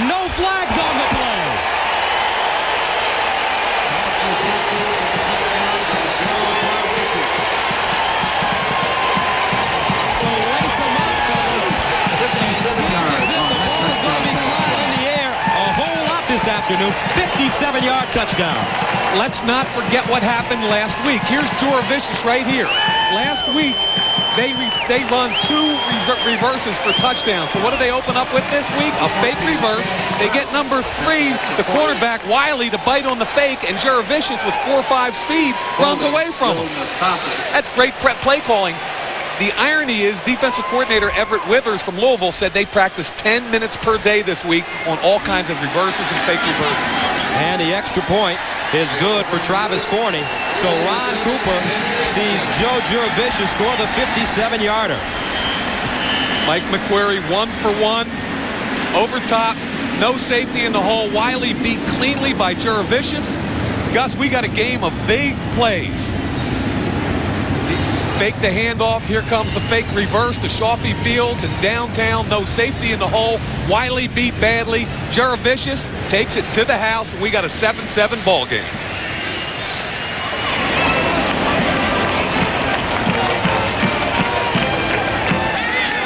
Speaker 16: No flags on the play. So lace them up, fellas. The ball is going to be flying in the air a whole lot this afternoon. 57-yard touchdown.
Speaker 10: Let's not forget what happened last week. Here's Juravicius right here. Last week, they run 2 reverses for touchdowns. So what do they open up with this week? A fake reverse. They get number 3, the quarterback, Wiley, to bite on the fake, and Juravicius with 4.5 speed runs away from him. That's great play calling. The irony is defensive coordinator Everett Withers from Louisville said they practice 10 minutes per day this week on all kinds of reverses and fake reverses.
Speaker 16: And the extra point is good for Travis Forney. So Ron Cooper sees Joe Juravicius score the 57-yarder.
Speaker 10: Mike McQuarrie 1 for 1. Over top, no safety in the hole. Wiley beat cleanly by Juravicius. Gus, we got a game of big plays. Fake the handoff. Here comes the fake reverse to Shawnee Fields and downtown. No safety in the hole. Wiley beat badly. Juravicius takes it to the house, and we got a 7-7 ball game.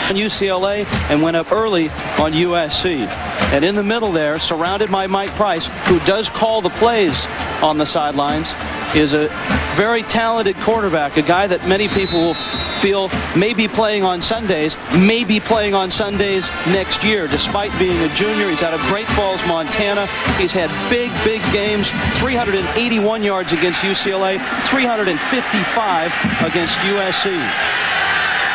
Speaker 17: On UCLA and went up early on USC. And in the middle there, surrounded by Mike Price, who does call the plays on the sidelines, is a very talented quarterback, a guy that many people will feel may be playing on Sundays, next year. Despite being a junior, he's out of Great Falls, Montana. He's had big games, 381 yards against UCLA, 355 against USC.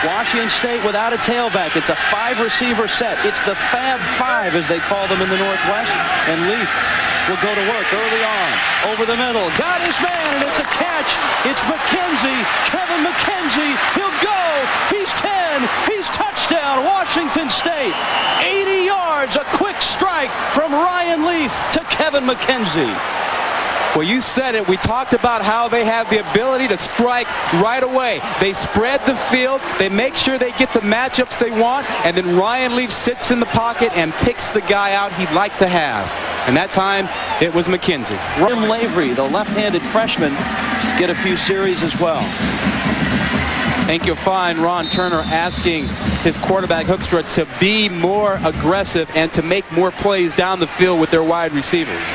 Speaker 17: Washington State without a tailback. It's a 5-receiver set. It's the Fab Five, as they call them in the Northwest. And Leaf will go to work early on. Over the middle. Got his man, and it's a catch. It's McKenzie. Kevin McKenzie. He'll go. He's 10. He's touchdown. Washington State. 80 yards. A quick strike from Ryan Leaf to Kevin McKenzie.
Speaker 18: Well, you said it. We talked about how they have the ability to strike right away. They spread the field. They make sure they get the matchups they want. And then Ryan Leaf sits in the pocket and picks the guy out he'd like to have. And that time, it was McKenzie.
Speaker 17: Jim Lavery, the left-handed freshman, get a few series as well.
Speaker 18: I think you'll find Ron Turner asking his quarterback Hoekstra to be more aggressive and to make more plays down the field with their wide receivers.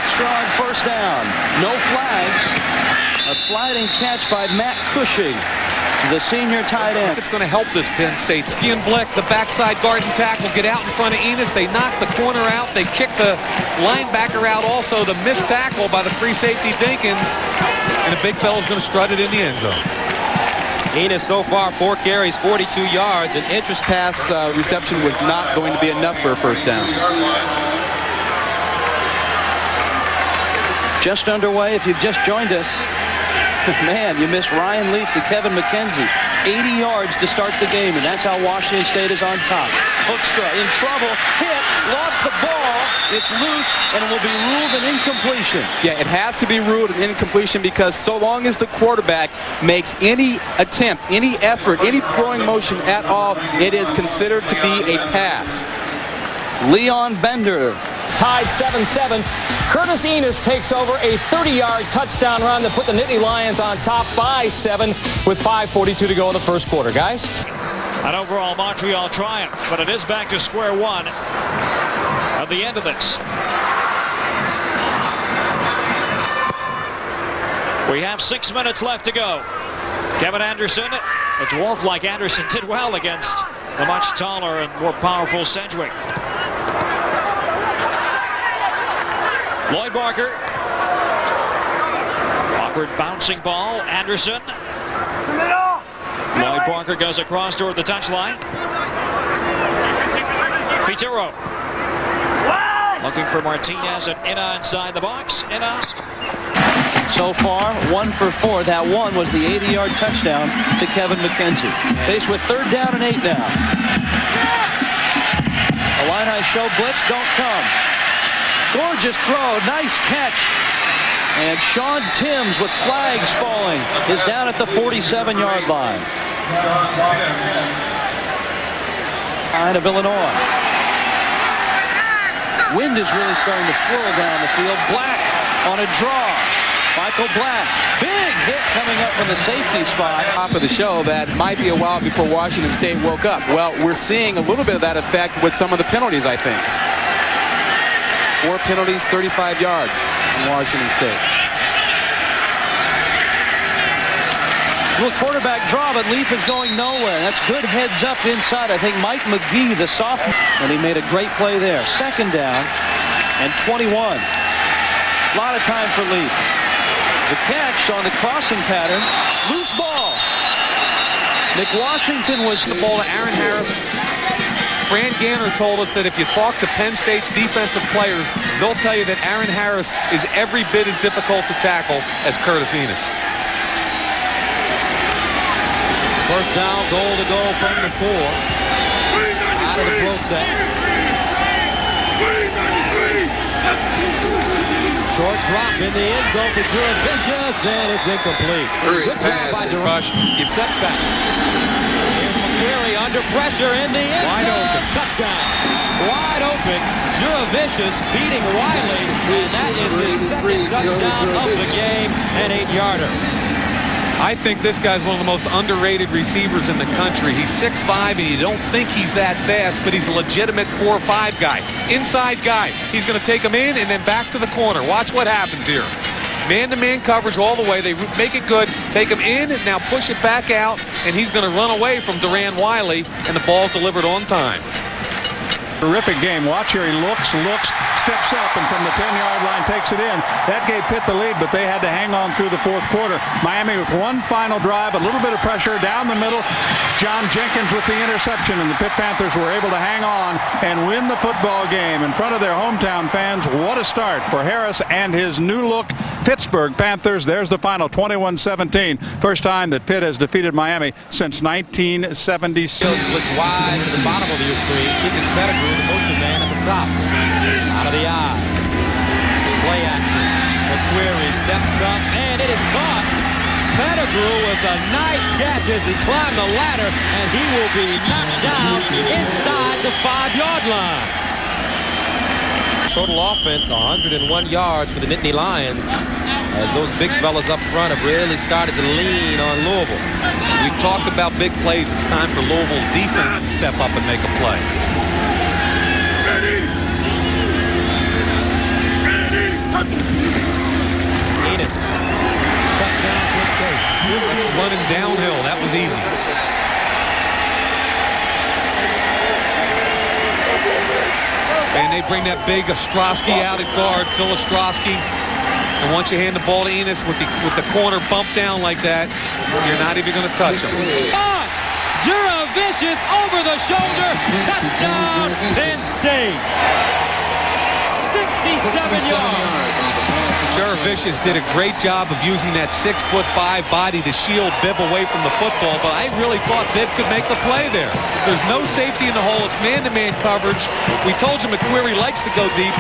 Speaker 17: Strong first down. No flags. A sliding catch by Matt Cushing, the senior tight end.
Speaker 10: It's going to help this Penn State. Skian Blick, the backside guard and tackle, get out in front of Enos. They knock the corner out. They kick the linebacker out also. The missed tackle by the free safety Dinkins. And a big fella's going to strut it in the end zone.
Speaker 16: Enos so far 4 carries, 42 yards.
Speaker 18: An interest pass reception was not going to be enough for a first down.
Speaker 17: Just underway if you've just joined us. Man, you missed Ryan Leaf to Kevin McKenzie. 80 yards to start the game, and that's how Washington State is on top. Hoekstra in trouble, hit, lost the ball, it's loose, and it will be ruled an incompletion.
Speaker 18: Yeah, it has to be ruled an incompletion because so long as the quarterback makes any attempt, any effort, any throwing motion at all, it is considered to be a pass.
Speaker 17: Leon Bender.
Speaker 19: Tied 7-7. Curtis Enos takes over a 30-yard touchdown run that put the Nittany Lions on top by 7 with 5:42 to go in the first quarter. Guys?
Speaker 20: An overall Montreal triumph, but it is back to square one at the end of this. We have 6 minutes left to go. Kevin Anderson, a dwarf like Anderson, did well against the much taller and more powerful Sedgwick. Lloyd Barker. Awkward bouncing ball. Anderson. Lloyd Barker goes across toward the touchline. Pitero. Looking for Martinez and Inna inside the box. Inna.
Speaker 17: So far, 1 for 4. That one was the 80-yard touchdown to Kevin McKenzie. Faced with 3rd down and 8 now. Illini show blitz, don't come. Gorgeous throw, nice catch. And Sean Timms with flags falling is down at the 47-yard line. Line of Illinois. Wind is really starting to swirl down the field. Black on a draw. Michael Black, big hit coming up from the safety spot.
Speaker 18: Top of the show, that might be a while before Washington State woke up. Well, we're seeing a little bit of that effect with some of the penalties, I think. 4 penalties, 35 yards in Washington State.
Speaker 17: Little quarterback draw, but Leaf is going nowhere. That's good heads up inside. I think Mike McGee, the sophomore, and he made a great play there. 2nd down and 21. A lot of time for Leaf. The catch on the crossing pattern. Loose ball. Nick Washington was
Speaker 10: the ball to Aaron Harris. Fran Ganner told us that if you talk to Penn State's defensive players, they'll tell you that Aaron Harris is every bit as difficult to tackle as Curtis Enos.
Speaker 16: First down, goal to go from the 4. Out of the pro set. Short drop in the end zone for Drew Vicious, and it's incomplete. Good job by DeRush. Sept back. Here's McQuarrie under pressure in the end zone. Wide open. Touchdown. Wide open. Vicious beating Wiley. That is his 2nd touchdown of the game, an 8-yarder.
Speaker 10: I think this guy's one of the most underrated receivers in the country. He's 6'5", and you don't think he's that fast, but he's a legitimate 4-5 guy. Inside guy. He's going to take him in and then back to the corner. Watch what happens here. Man-to-man coverage all the way. They make it good. Take him in, now push it back out, and he's going to run away from Duran Wiley, and the ball's delivered on time.
Speaker 21: Terrific game. Watch here. He looks, steps up, and from the 10-yard line takes it in. That gave Pitt the lead, but they had to hang on through the 4th quarter. Miami with one final drive, a little bit of pressure down the middle. John Jenkins with the interception, and the Pitt Panthers were able to hang on and win the football game in front of their hometown fans. What a start for Harris and his new-look Pittsburgh Panthers. There's the final, 21-17. First time that Pitt has defeated Miami since 1976.
Speaker 16: Splits wide to the bottom of your screen. Tickets Pettigrew, the motion man at the top. Out of the eye. Play action. McQuarrie steps up, and it is caught. Pettigrew with a nice catch as he climbed the ladder, and he will be knocked down inside the 5-yard line. Total offense, 101 yards for the Nittany Lions, as those big fellas up front have really started to lean on Louisville.
Speaker 10: We've talked about big plays. It's time for Louisville's defense to step up and make a play.
Speaker 16: Enos. Touchdown, Penn State.
Speaker 10: That's running downhill. That was easy. And they bring that big Ostrowski out at guard, Phil Ostrowski. And once you hand the ball to Enos with the corner bumped down like that, you're not even going to touch him.
Speaker 16: Vicious over the shoulder. Touchdown, Penn State. 67 yards.
Speaker 10: Jurevicius did a great job of using that 6'5" body to shield Bibb away from the football, but I really thought Bibb could make the play there. There's no safety in the hole. It's man-to-man coverage. We told you McQuarrie likes to go deep.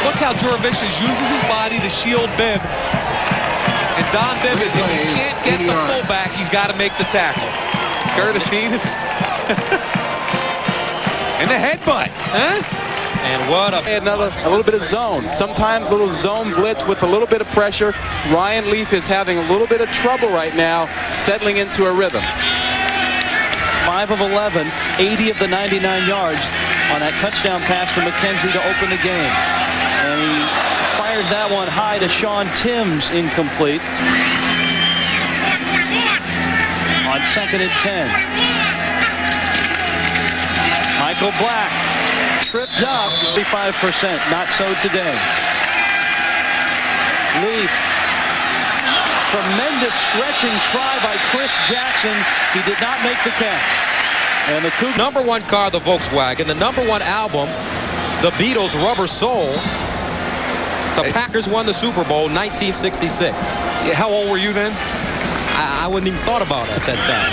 Speaker 10: Look how Jurevicius uses his body to shield Bibb. And Don Bibb, if he can't get the fullback, he's got to make the tackle. Curtis Enos. And the headbutt, huh?
Speaker 18: And what a little bit of zone. Sometimes a little zone blitz with a little bit of pressure. Ryan Leaf is having a little bit of trouble right now, settling into a rhythm.
Speaker 17: 5 of 11, 80 of the 99 yards on that touchdown pass to McKenzie to open the game. And he fires that one high to Sean Timms, incomplete. On 2nd and 10. Michael Black tripped up, 35%. Not so today. Leaf. Tremendous stretching try by Chris Jackson. He did not make the catch. And the Cougar.
Speaker 16: Number 1 car, the Volkswagen. The number 1 album, the Beatles' Rubber Soul. The Packers won the Super Bowl 1966.
Speaker 10: How old were you then?
Speaker 16: I wouldn't even thought about it at that time.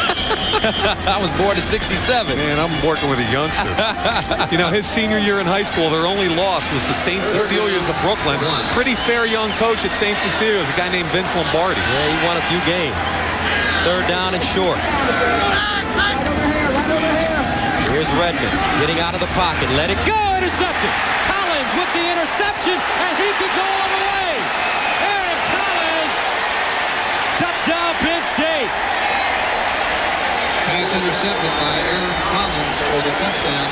Speaker 16: I was born in 67.
Speaker 10: Man, I'm working with a youngster. You know, his senior year in high school, their only loss was to St. Cecilia's of Brooklyn. Pretty fair young coach at St. Cecilia's, a guy named Vince Lombardi.
Speaker 16: Yeah, he won a few games. 3rd down and short. Here's Redmond getting out of the pocket. Let it go. Intercepted. Collins with the interception, and he could go all the way. Aaron Collins. Touchdown, Penn State.
Speaker 3: Pass intercepted by Aaron Collins for the touchdown.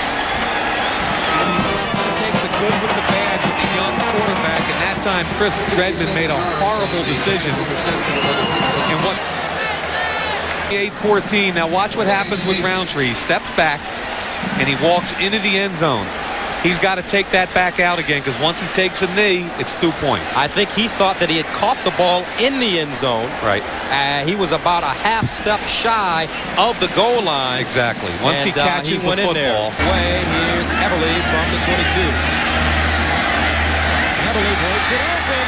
Speaker 10: He takes the good with the bad with the young quarterback, and that time Chris Redmond made a horrible decision. And what? 8-14. Now watch what happens with Roundtree. He steps back, and he walks into the end zone. He's got to take that back out again, because once he takes a knee, it's 2 points.
Speaker 16: I think he thought that he had caught the ball in the end zone.
Speaker 10: Right.
Speaker 16: He was about a half step shy of the goal line.
Speaker 10: Exactly. Once he catches the football.
Speaker 16: Here's Everly from the 22. Everly breaks it open,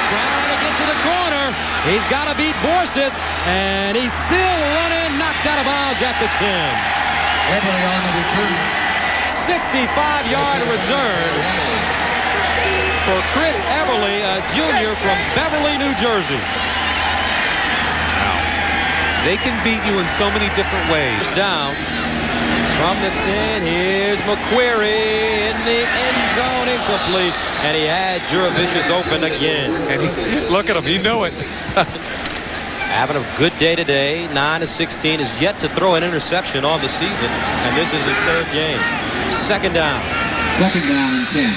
Speaker 16: trying to get to the corner. He's got to beat Borsett, and he's still running, knocked out of bounds at the 10.
Speaker 3: Everly on the return.
Speaker 16: 65-yard return for Chris Everly, a junior from Beverly, New Jersey.
Speaker 10: Wow. They can beat you in so many different ways.
Speaker 16: Down from the 10. Here's McQuarrie in the end zone, incomplete. And he had Jurevicius open again.
Speaker 10: And look at him, he knew it.
Speaker 16: Having a good day today. 9 of 16, is yet to throw an interception on the season, and this is his 3rd game. 2nd down.
Speaker 3: 2nd down and 10.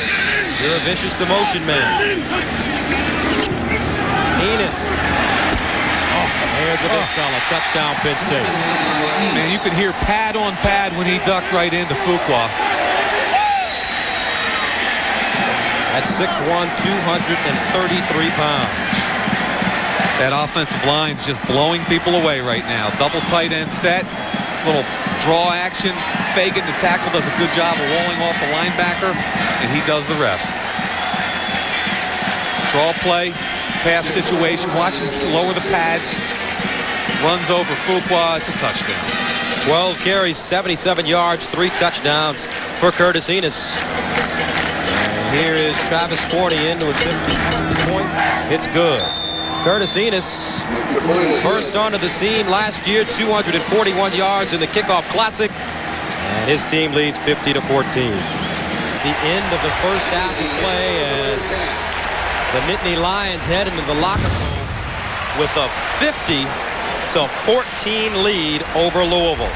Speaker 16: Jurevicius, the motion man. Enos. There's a big fella. Touchdown, Penn State.
Speaker 10: Man, you could hear pad on pad when he ducked right into Fuqua.
Speaker 16: That's 6'1", 233 pounds.
Speaker 10: That offensive line's just blowing people away right now. Double tight end set. Little draw action. Fagan, the tackle, does a good job of rolling off the linebacker, and he does the rest. Draw play, pass situation. Watch him lower the pads. Runs over Fuqua. It's a touchdown.
Speaker 16: 12 carries, 77 yards, 3 touchdowns for Curtis Enos. And here is Travis Forney into a 50-point. It's good. Curtis Enos burst onto the scene last year, 241 yards in the kickoff classic, and his team leads 50-14. The end of the first half of play as the Nittany Lions head into the locker room with a 50-14 lead over Louisville.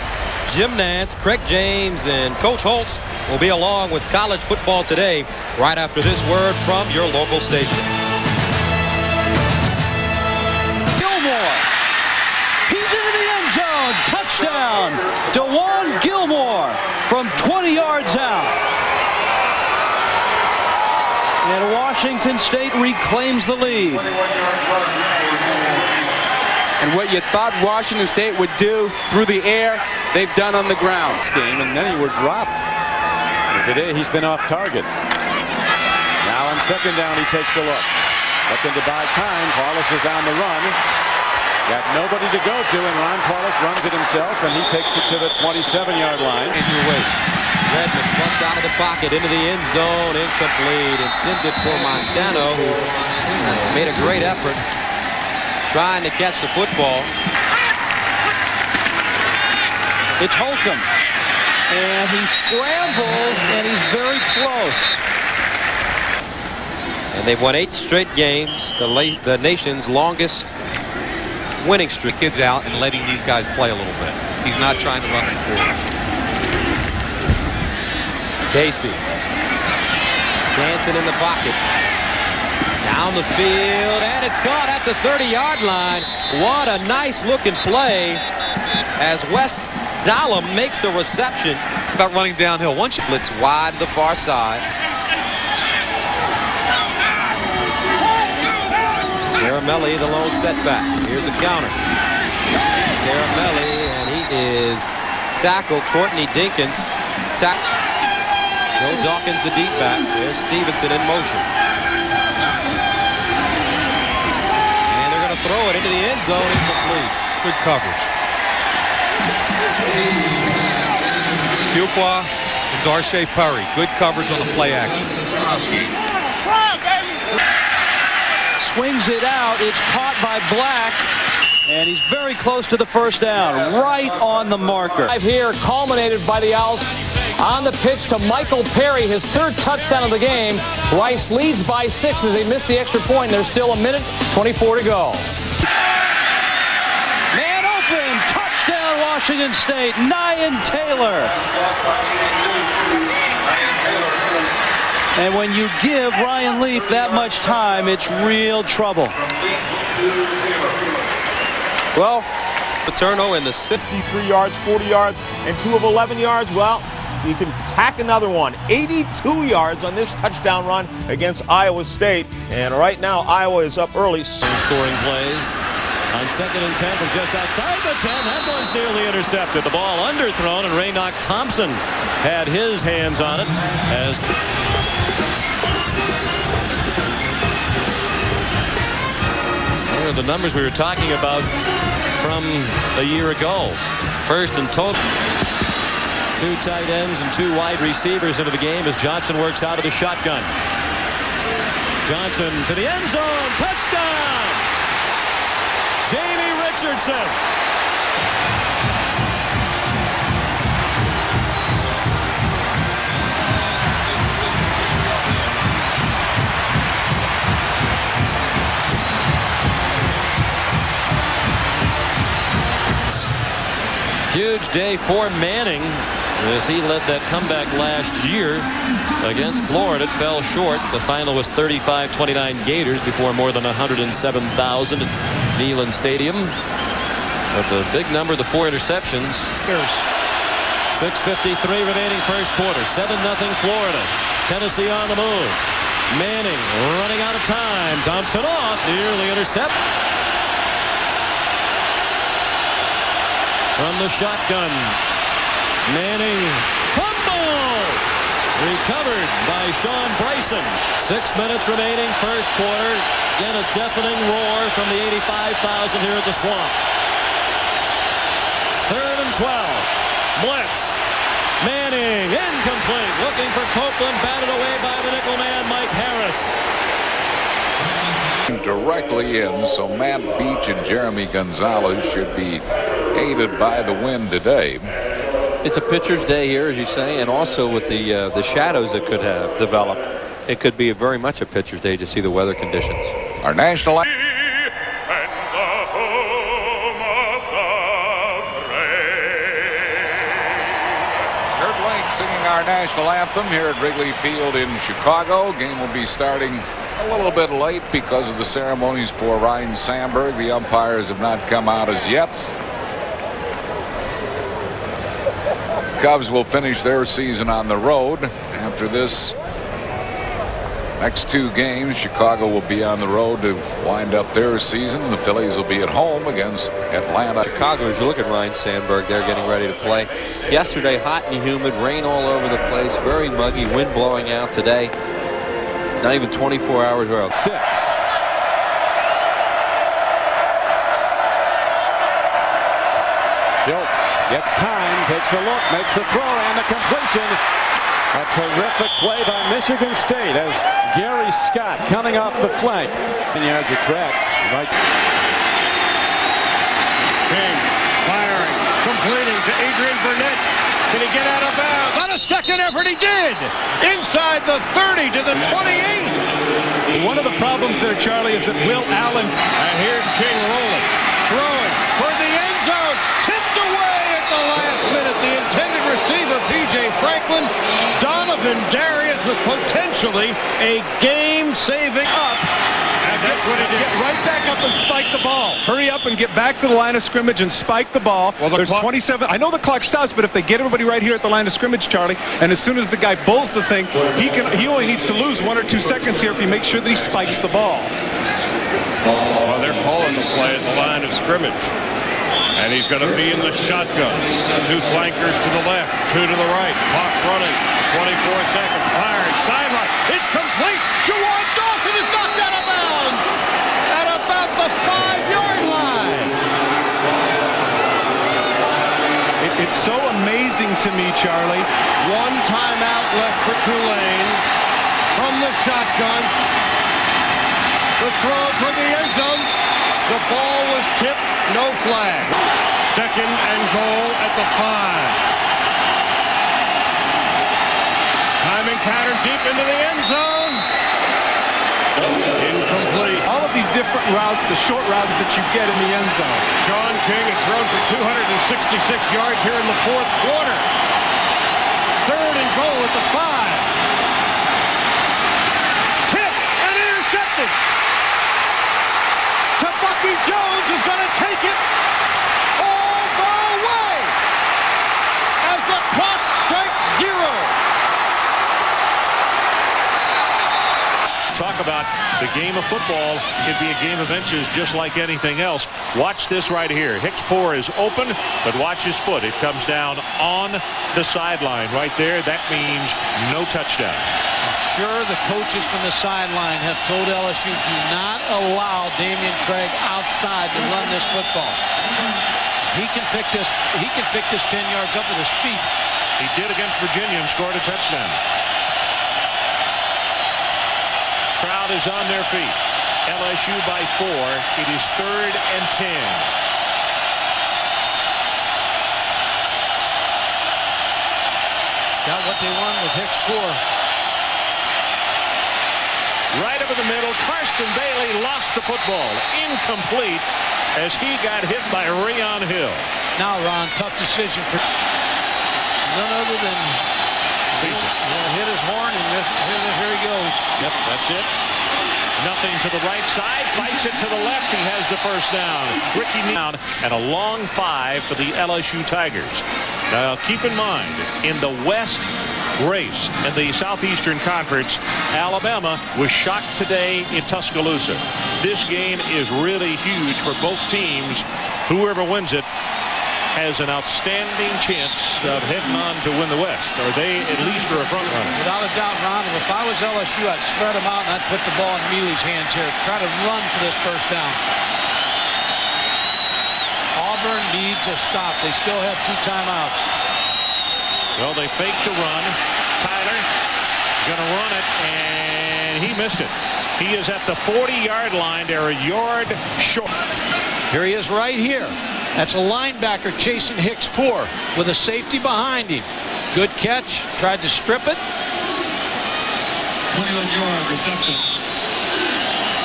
Speaker 16: Jim Nance, Craig James, and Coach Holtz will be along with College Football Today right after this word from your local station.
Speaker 17: He's into the end zone. Touchdown. DeJuan Gilmore from 20 yards out. And Washington State reclaims the lead.
Speaker 18: And what you thought Washington State would do through the air, they've done on the ground.
Speaker 22: Game, and then he were dropped. But today he's been off target. Now on 2nd down, he takes a look.
Speaker 21: Looking to buy time. Parles is on the run. Got nobody to go to, and Ron Parles runs it himself, and he takes it to the 27-yard line.
Speaker 16: And you wait. Redmond flushed out of the pocket into the end zone. Incomplete. Intended for Montano, who made a great effort trying to catch the football.
Speaker 17: It's Holcomb. And he scrambles, and he's very close.
Speaker 16: And they've won 8 straight games, the nation's longest winning streak.
Speaker 10: Kids out and letting these guys play a little bit. He's not trying to run the score.
Speaker 16: Casey. Dancing in the pocket. Down the field, and it's caught at the 30-yard line. What a nice-looking play as Wes Dahlem makes the reception.
Speaker 10: About running downhill. Once you
Speaker 16: blitz wide to the far side. Caramelli, the lone setback. Here's a counter. Caramelli, and he is tackled. Courtney Dinkins. Joe Dawkins, the deep back. There's Stevenson in motion. And they're going to throw it into the end zone. Incomplete.
Speaker 10: good coverage. Fuqua and Darshea Perry, good coverage on the play action.
Speaker 17: Swings it out. It's caught by Black. And he's very close to the first down, right on the marker.
Speaker 19: Here, culminated by the Owls on the pitch to Michael Perry, his third touchdown of the game. Rice leads by 6 as they missed the extra point. There's still a minute 24 to go.
Speaker 17: Man open, touchdown Washington State, Nyan Taylor. And when you give Ryan Leaf that much time, it's real trouble.
Speaker 19: Well, Paterno in the
Speaker 8: 63 yards, 40 yards, and 2 of 11 yards. Well, you can tack another one. 82 yards on this touchdown run against Iowa State. And right now, Iowa is up early.
Speaker 20: Scoring plays on 2nd and 10 from just outside the 10. That one's nearly intercepted. The ball underthrown, and Raynoch Thompson had his hands on it as the numbers we were talking about from a year ago. First and total. 2 tight ends and 2 wide receivers into the game as Johnson works out of the shotgun. Johnson to the end zone. Touchdown! Jamie Richardson. Huge day for Manning as he led that comeback last year against Florida. It fell short. The final was 35-29 Gators before more than 107,000 at Neyland Stadium. But the big number, the 4 interceptions. Here's 6:53 remaining first quarter. 7-0 Florida. Tennessee on the move. Manning running out of time. Thompson off. Nearly intercept. From the shotgun, Manning, fumble! Recovered by Sean Bryson. 6 minutes remaining, first quarter. Again, a deafening roar from the 85,000 here at the Swamp. 3rd and 12. Blitz. Manning, incomplete. Looking for Copeland, batted away by the nickel man, Mike Harris.
Speaker 1: Directly in, so Matt Beach and Jeremy Gonzalez should be aided by the wind today.
Speaker 16: It's a pitcher's day here, as you say, and also with the shadows that could have developed, it could be very much a pitcher's day to see the weather conditions.
Speaker 1: Our national singing our national anthem here at Wrigley Field in Chicago. Game will be starting a little bit late because of the ceremonies for Ryan Sandberg. The umpires have not come out as yet. Cubs will finish their season on the road. After this next 2 games, Chicago will be on the road to wind up their season. The Phillies will be at home against Atlanta.
Speaker 16: Chicago, as you look at Ryan Sandberg, they're getting ready to play. Yesterday, hot and humid, rain all over the place, very muggy, wind blowing out today. Not even 24 hours ago.
Speaker 20: 6.
Speaker 4: Schultz gets time, takes a look, makes a throw, and the completion. A terrific play by Michigan State as Gary Scott coming off the flank. 10 yards of track. Right.
Speaker 5: King firing, completing to Adrian Burnett. Can he get out of bounds? On a second effort, he did. Inside the 30 to the 28.
Speaker 4: One of the problems there, Charlie, is that Will Allen.
Speaker 5: And here's King rolling, throwing for the end zone. Tipped away at the last minute. The intended receiver, P.J. Franklin. Donovan Darius with potentially a game-saving up. And that's what he did.
Speaker 4: Get right back up and spike the ball. Hurry up and get back to the line of scrimmage and spike the ball. Well, there's 27. I know the clock stops, but if they get everybody right here at the line of scrimmage, Charlie, and as soon as the guy bulls the thing, he only needs to lose 1 or 2 seconds here if he makes sure that he spikes the ball.
Speaker 5: Well, they're calling the play at the line of scrimmage. And he's going to be in the shotgun. 2 flankers to the left, 2 to the right. Clock running. 24 seconds. Firing. Sideline. It's complete. Juwan Dawson is knocked out of bounds at about the 5-yard line.
Speaker 4: It's so amazing to me, Charlie.
Speaker 5: 1 timeout left for Tulane. From the shotgun. The throw for the end zone. The ball was tipped. No flag. 2nd and goal at the 5. Timing pattern deep into the end zone. Incomplete.
Speaker 4: All of these different routes, the short routes that you get in the end zone.
Speaker 5: Sean King has thrown for 266 yards here in the 4th quarter. 3rd and goal at the 5. Tipped and intercepted. To Bucky Jones, who's going to take it all the way as the clock strikes 0.
Speaker 23: Talk about the game of football. It'd be a game of inches just like anything else. Watch this right here. Hickspoor is open, but watch his foot. It comes down on the sideline right there. That means no touchdown.
Speaker 2: I'm sure the coaches from the sideline have told LSU, do not allow Damian Craig outside to run this football. He can pick this 10 yards up with his feet.
Speaker 23: He did against Virginia and scored a touchdown. Crowd is on their feet. LSU by 4. It is 3rd and 10.
Speaker 2: Got what they won with Hickspoor.
Speaker 23: Right over the middle. Karsten Bailey lost the football. Incomplete as he got hit by Rayon Hill.
Speaker 2: Now, Ron, tough decision for none other than
Speaker 23: Cecil.
Speaker 2: He'll hit his horn, and here he goes.
Speaker 23: Yep, that's it. Nothing to the right side. Fights it to the left. He has the first down. Ricky down and a long 5 for the LSU Tigers. Now, keep in mind, in the West race in the Southeastern Conference, Alabama was shocked today in Tuscaloosa. This game is really huge for both teams. Whoever wins it has an outstanding chance of heading on to win the West, or they at least are a front runner.
Speaker 2: Without a doubt, Ron, if I was LSU, I'd spread them out and I'd put the ball in Mealy's hands here. Try to run for this first down. Auburn needs a stop. They still have 2 timeouts.
Speaker 23: Well, they faked the run. Tyler going to run it, and he missed it. He is at the 40-yard line. They're a yard short.
Speaker 2: Here he is right here. That's a linebacker chasing Hickspoor with a safety behind him. Good catch. Tried to strip it.
Speaker 3: 21-yard reception.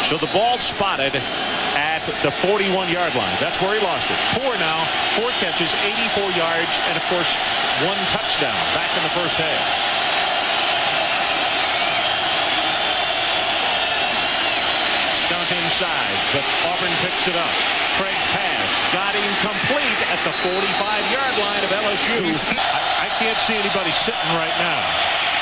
Speaker 23: So the ball spotted at the 41-yard line. That's where he lost it. Poor now, 4 catches, 84 yards, and of course, 1 touchdown back in the first half. Stunt inside, but Auburn picks it up. Craig's pass got him complete at the 45-yard line of LSU. I can't see anybody sitting right now.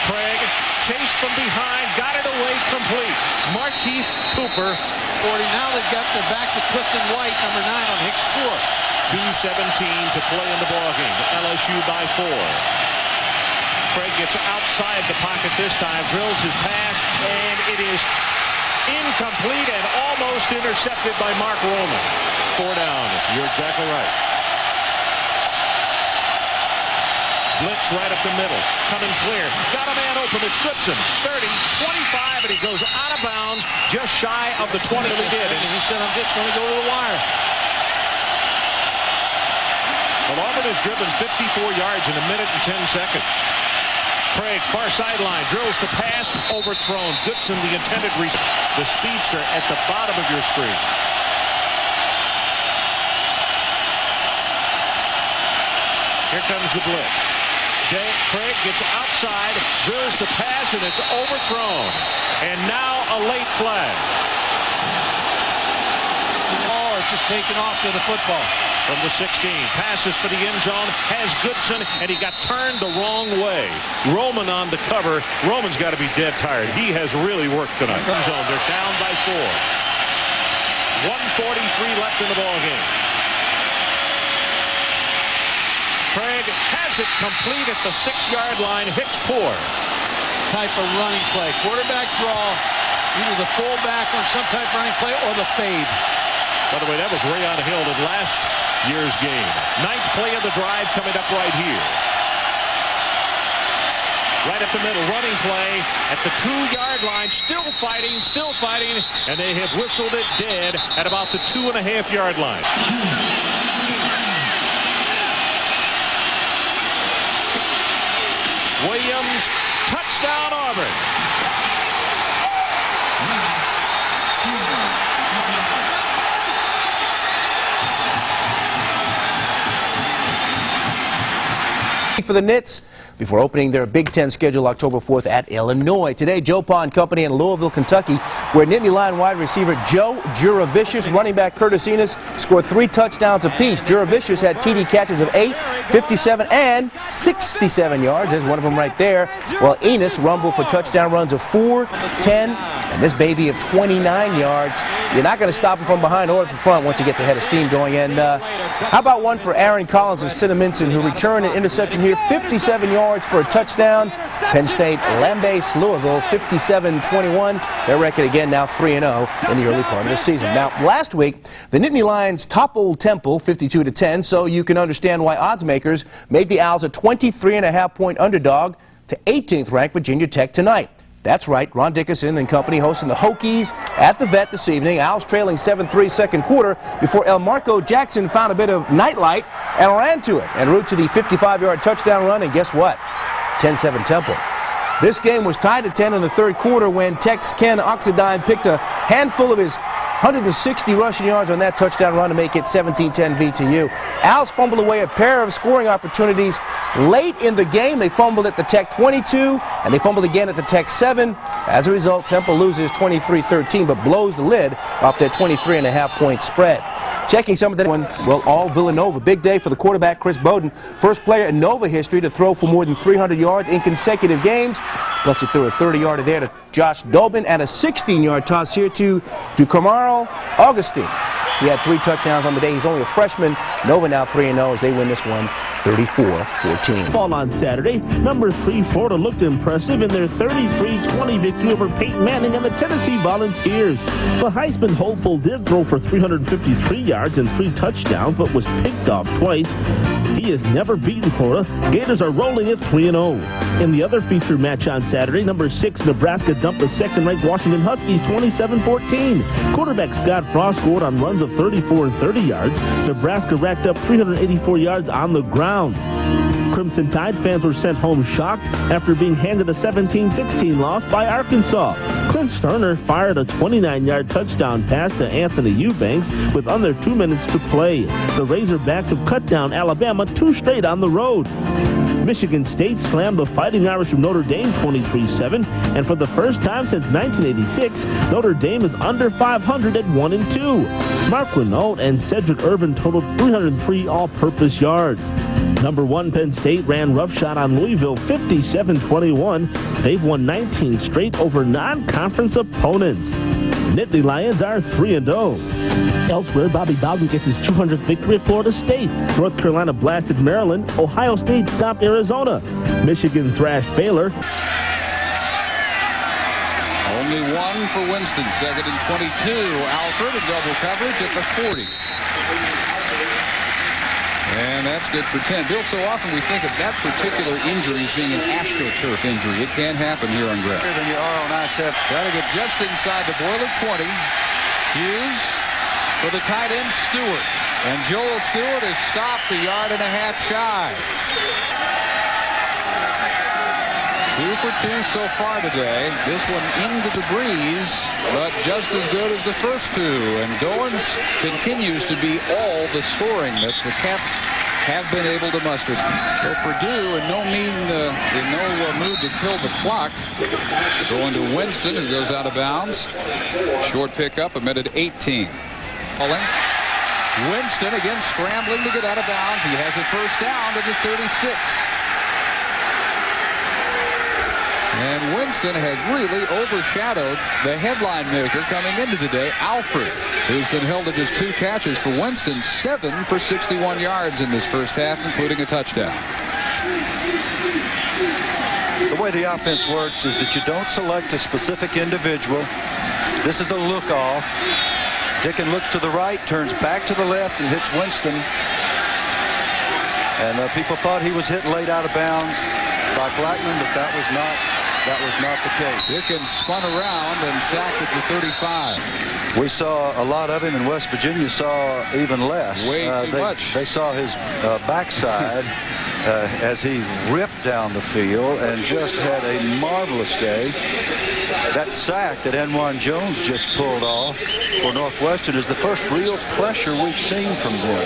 Speaker 23: Craig chased from behind, got it away complete. Markeith Cooper.
Speaker 2: 40. Now they've got their back to Clifton White, number 9 on Hickspoor.
Speaker 23: 2:17 to play in the ballgame. LSU by 4. Craig gets outside the pocket this time, drills his pass, and it is incomplete and almost intercepted by Mark Roman. 4 down. You're exactly right. Blitz right up the middle. Coming clear. Got a man open. It's Goodson. 30, 25, and he goes out of bounds just shy of the 20 he did. And he said, I'm just going to go to the wire. Well, Auburn has driven 54 yards in a minute and 10 seconds. Craig, far sideline, drills the pass, overthrown. Goodson, the intended receiver. The speedster at the bottom of your screen. Here comes the blitz. Craig gets outside, drills the pass, and it's overthrown. And now a late flag. Oh, it's just taken off to the football. From the 16, passes for the end zone, has Goodson, and he got turned the wrong way. Roman on the cover. Roman's got to be dead tired. He has really worked tonight. End zone, they're down by 4. 1:43 left in the ball game. Craig has it complete at the 6-yard line. Hicks poor.
Speaker 2: Type of running play. Quarterback draw, either the fullback on some type of running play or the fade.
Speaker 23: By the way, that was Rayon Hill in last year's game. 9th play of the drive coming up right here. Right up the middle, running play at the 2-yard line. Still fighting, and they have whistled it dead at about the 2.5-yard line. Williams, touchdown Auburn.
Speaker 12: For the Knits before opening their Big Ten schedule October 4th at Illinois. Today, Joe Pa and company in Louisville, Kentucky, where Nittany Lion wide receiver Joe Juravicious, running back Curtis Enos scored 3 touchdowns apiece. Juravicious had TD catches of 8, 57, and 67 yards. There's one of them right there. While Enos rumbled for touchdown runs of 4, 10, and this baby of 29 yards. You're not going to stop him from behind or from front once he gets ahead of steam going. And how about one for Aaron Collins of Cinnaminson, who returned an interception here, 57 yards for a touchdown. Penn State lambaste Louisville 57-21. Their record again now 3-0 in the early part of the season. Now, last week, the Nittany Lions toppled Temple 52-10, so you can understand why odds makers made the Owls a 23.5-point underdog to 18th ranked Virginia Tech tonight. That's right, Ron Dickerson and company hosting the Hokies at the Vet this evening. Owls trailing 7-3 second quarter before Elmarco Jackson found a bit of nightlight and ran to it en route to the 55-yard touchdown run. And guess what? 10-7 Temple. This game was tied at 10 in the third quarter when Tech's Ken Oxendine picked a handful of his 160 rushing yards on that touchdown run to make it 17-10 VTU. Owls fumbled away a pair of scoring opportunities late in the game. They fumbled at the Tech 22, and they fumbled again at the Tech 7. As a result, Temple loses 23-13, but blows the lid off their 23.5-point spread. Checking some of that one, well, all Villanova. Big day for the quarterback, Chris Bowden. First player in Nova history to throw for more than 300 yards in consecutive games. Plus, he threw a 30-yarder there to Josh Dolbin and a 16-yard toss here to Camaro Augustine. He had 3 touchdowns on the day. He's only a freshman. Nova now 3-0 as they win this one 34-14.
Speaker 6: Fall on Saturday. Number 3 Florida looked impressive in their 33-20 victory over Peyton Manning and the Tennessee Volunteers. The Heisman hopeful did throw for 353 yards and 3 touchdowns, but was picked off twice. He has never beaten Florida. Gators are rolling at 3-0. In the other feature match on Saturday, number 6 Nebraska dumped the second-ranked Washington Huskies 27-14. Quarterback Scott Frost scored on runs of 34 and 30 yards. Nebraska racked up 384 yards on the ground. Crimson Tide fans were sent home shocked after being handed a 17-16 loss by Arkansas. Clint Sterner fired a 29-yard touchdown pass to Anthony Eubanks with under 2 minutes to play. The Razorbacks have cut down Alabama 2 straight on the road. Michigan State slammed the Fighting Irish of Notre Dame 23-7, and for the first time since 1986, Notre Dame is under 500 at 1-2. Mark Renault and Cedric Irvin totaled 303 all-purpose yards. Number 1 Penn State ran roughshod on Louisville 57-21. They've won 19 straight over non-conference opponents. Nittany Lions are 3-0. Elsewhere, Bobby Bowden gets his 200th victory at Florida State. North Carolina blasted Maryland. Ohio State stopped Arizona. Michigan thrashed Baylor.
Speaker 1: Only 1 for Winston, 2nd and 22. Alford in double coverage at the 40. And that's good for 10. Bill, so often we think of that particular injury as being an AstroTurf injury. It can happen here on grass.
Speaker 7: Than you are on I-7.
Speaker 1: Got to get just inside the Boiler 20. Hughes for the tight end Stewart. And Joel Stewart is stopped a yard and a half shy. 2 for 2 so far today. This one into the breeze, but just as good as the first two. And Goins continues to be all the scoring that the Cats have been able to muster. So Purdue in no mood to kill the clock. Going to Winston, who goes out of bounds. Short pickup, a minute 18. Pulling. Winston again scrambling to get out of bounds. He has a first down to the 36. And Winston has really overshadowed the headline maker coming into today, Alford, who's been held to just 2 catches for Winston, 7 for 61 yards in this first half, including a touchdown.
Speaker 7: The way the offense works is that you don't select a specific individual. This is a look off. Dickon looks to the right, turns back to the left, and hits Winston. And people thought he was hit late out of bounds by Blackman, but that was not the case.
Speaker 1: Dickens spun around and sacked at the 35.
Speaker 7: We saw a lot of him, and West Virginia saw even less.
Speaker 1: Way too much.
Speaker 7: They saw his backside as he ripped down the field and just had a marvelous day. That sack that Anwan Jones just pulled off for Northwestern is the first real pressure we've seen from them.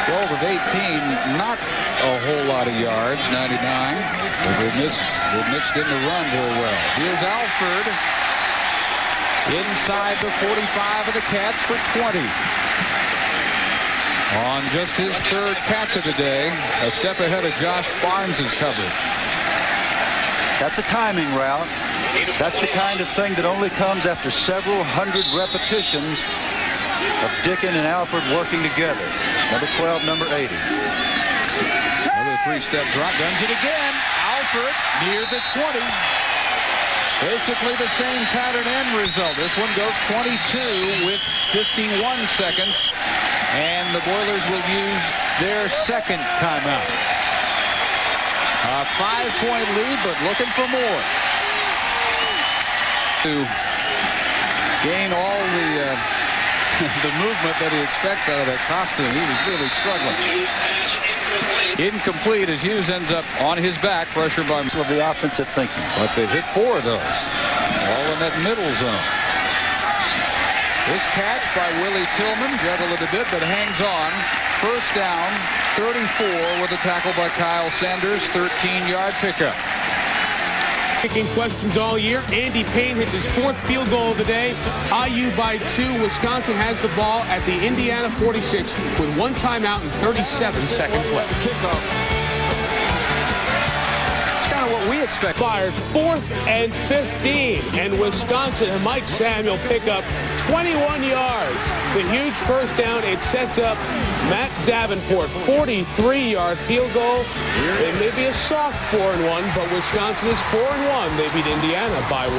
Speaker 1: 12 of 18, not a whole lot of yards, 99. But they mixed in the run very well. Here's Alford inside the 45 of the Cats for 20. On just his 3rd catch of the day, a step ahead of Josh Barnes' coverage.
Speaker 7: That's a timing route. That's the kind of thing that only comes after several hundred repetitions of Dickon and Alford working together. Number 12, number 80.
Speaker 1: Another 3-step drop. Guns it again. Alford near the 20. Basically the same pattern end result. This one goes 22 with 51 seconds. And the Boilers will use their second timeout. A 5-point lead, but looking for more. To gain all the movement that he expects out of that costume. He was really struggling. Incomplete as Hughes ends up on his back, pressure by
Speaker 7: of the offensive thinking.
Speaker 1: But they hit 4 of those. All in that middle zone. This catch by Willie Tillman, juggled it a bit, but hangs on. First down, 34 with a tackle by Kyle Sanders, 13-yard pickup.
Speaker 11: Kicking questions all year. Andy Payne hits his 4th field goal of the day. IU by 2. Wisconsin has the ball at the Indiana 46 with 1 timeout and 37 seconds left.
Speaker 1: Kickoff. It's kind of what we expect.
Speaker 11: Fired 4th and 15, and Wisconsin and Mike Samuel pick up 21 yards. The huge first down. It sets up Matt Davenport, 43-yard field goal. It may be a soft 4-1, but Wisconsin is 4-1. They beat Indiana by 1.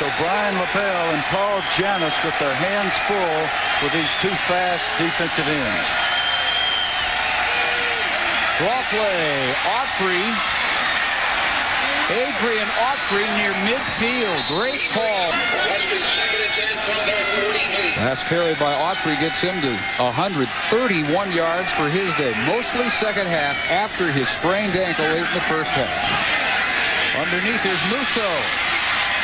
Speaker 7: So Brian LaBelle and Paul Janis with their hands full with these 2 fast defensive ends.
Speaker 1: Draw play, Autry. Adrian Autry near midfield. Great call. Last carry by Autry gets him to 131 yards for his day. Mostly second half after his sprained ankle late in the first half. Underneath is Musso.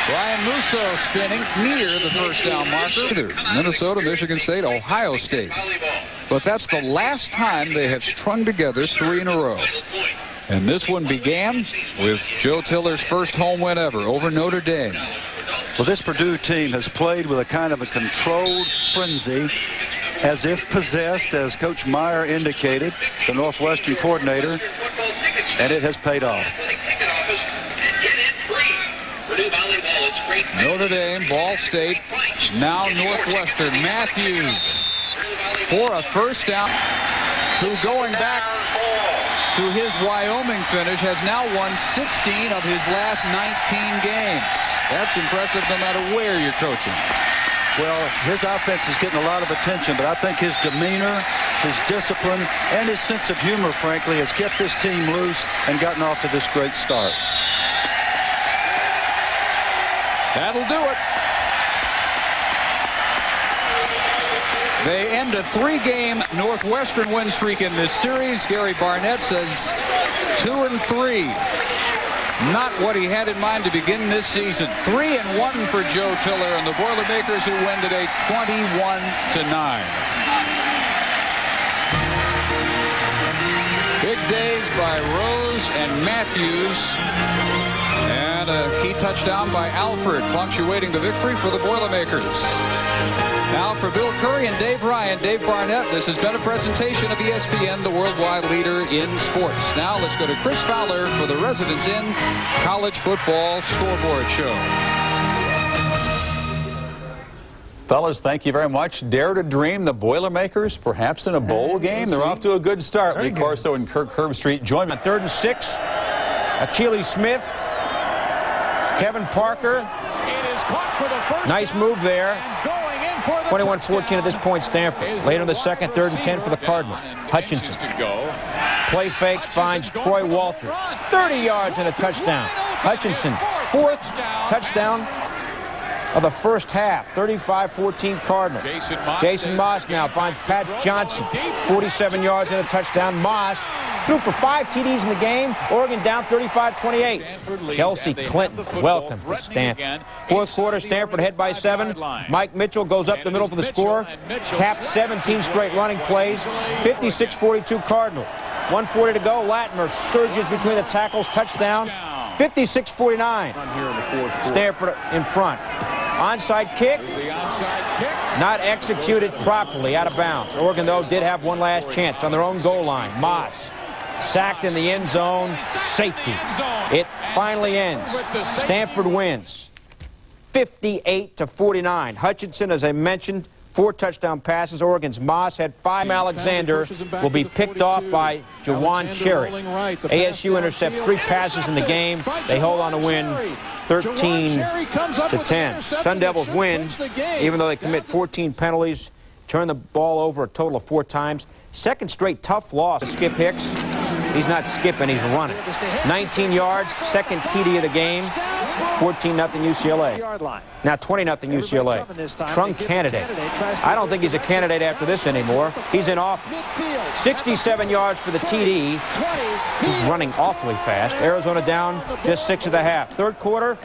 Speaker 1: Brian Musso spinning near the first down marker. Minnesota, Michigan State, Ohio State. But that's the last time they have strung together 3 in a row. And this one began with Joe Tiller's first home win ever over Notre Dame.
Speaker 7: Well, this Purdue team has played with a kind of a controlled frenzy, as if possessed, as Coach Meyer indicated, the Northwestern coordinator, and it has paid off.
Speaker 1: Notre Dame, Ball State, now Northwestern. Matthews for a first down, who going back to his Wyoming finish has now won 16 of his last 19 games. That's impressive no matter where you're coaching.
Speaker 7: Well, his offense is getting a lot of attention, but I think his demeanor, his discipline, and his sense of humor, frankly, has kept this team loose and gotten off to this great start.
Speaker 9: That'll do it. They end a 3-game Northwestern win streak in this series. Gary Barnett says 2-3. Not what he had in mind to begin this season. 3-1 for Joe Tiller and the Boilermakers, who win today 21-9. Big days by Rose and Matthews. And a key touchdown by Alford, punctuating the victory for the Boilermakers. Now for Bill Curry and Dave Ryan, Dave Barnett, this has been a presentation of ESPN, the worldwide leader in sports. Now let's go to Chris Fowler for the Residents Inn College Football Scoreboard Show.
Speaker 13: Fellas, thank you very much. Dare to dream, the Boilermakers, perhaps in a bowl game. They're off to a good start. Lee Corso and Kirk Herbstreit join me.
Speaker 12: 3rd and 6. Achilles Smith. Kevin Parker. Nice move there. 21-14 at this point, Stanford. Later in the second, 3rd and 10 for the Cardinal. Hutchinson. Play fakes, finds Troy Walters. 30 yards and a touchdown. Hutchinson, 4th touchdown of the first half. 35-14 Cardinal. Jason Moss now finds Pat Johnson. 47 yards and a touchdown. Moss threw for 5 TDs in the game. Oregon down 35-28. Chelsea Clinton, welcome to Stanford. 4th quarter, Stanford ahead by 7. Mike Mitchell goes up the middle for the score. Capped 17 straight running plays. 56-42 Cardinal. 1:40 to go. Latimer surges between the tackles. Touchdown. 56-49. Stanford in front. Onside kick. Not executed properly, out of bounds. Oregon, though, did have one last chance on their own goal line. Moss sacked in the end zone. Safety. It finally ends. Stanford wins 58-49. Hutchinson, as I mentioned, 4 touchdown passes. Oregon's Moss had 5. Alexander will be picked off by Jawan Cherry. ASU intercepts 3 passes in the game. They hold on to win 13-10. Sun Devils win, even though they commit 14 penalties, turn the ball over a total of 4 times. Second straight tough loss. Skip Hicks. He's not skipping, he's running. 19 yards, second TD of the game. 14-0 UCLA. Now 20-0 UCLA. Trunk candidate. I don't think he's a candidate after this anymore. He's in office. 67 yards for the TD. He's running awfully fast. Arizona down just 6 at the half. 3rd quarter,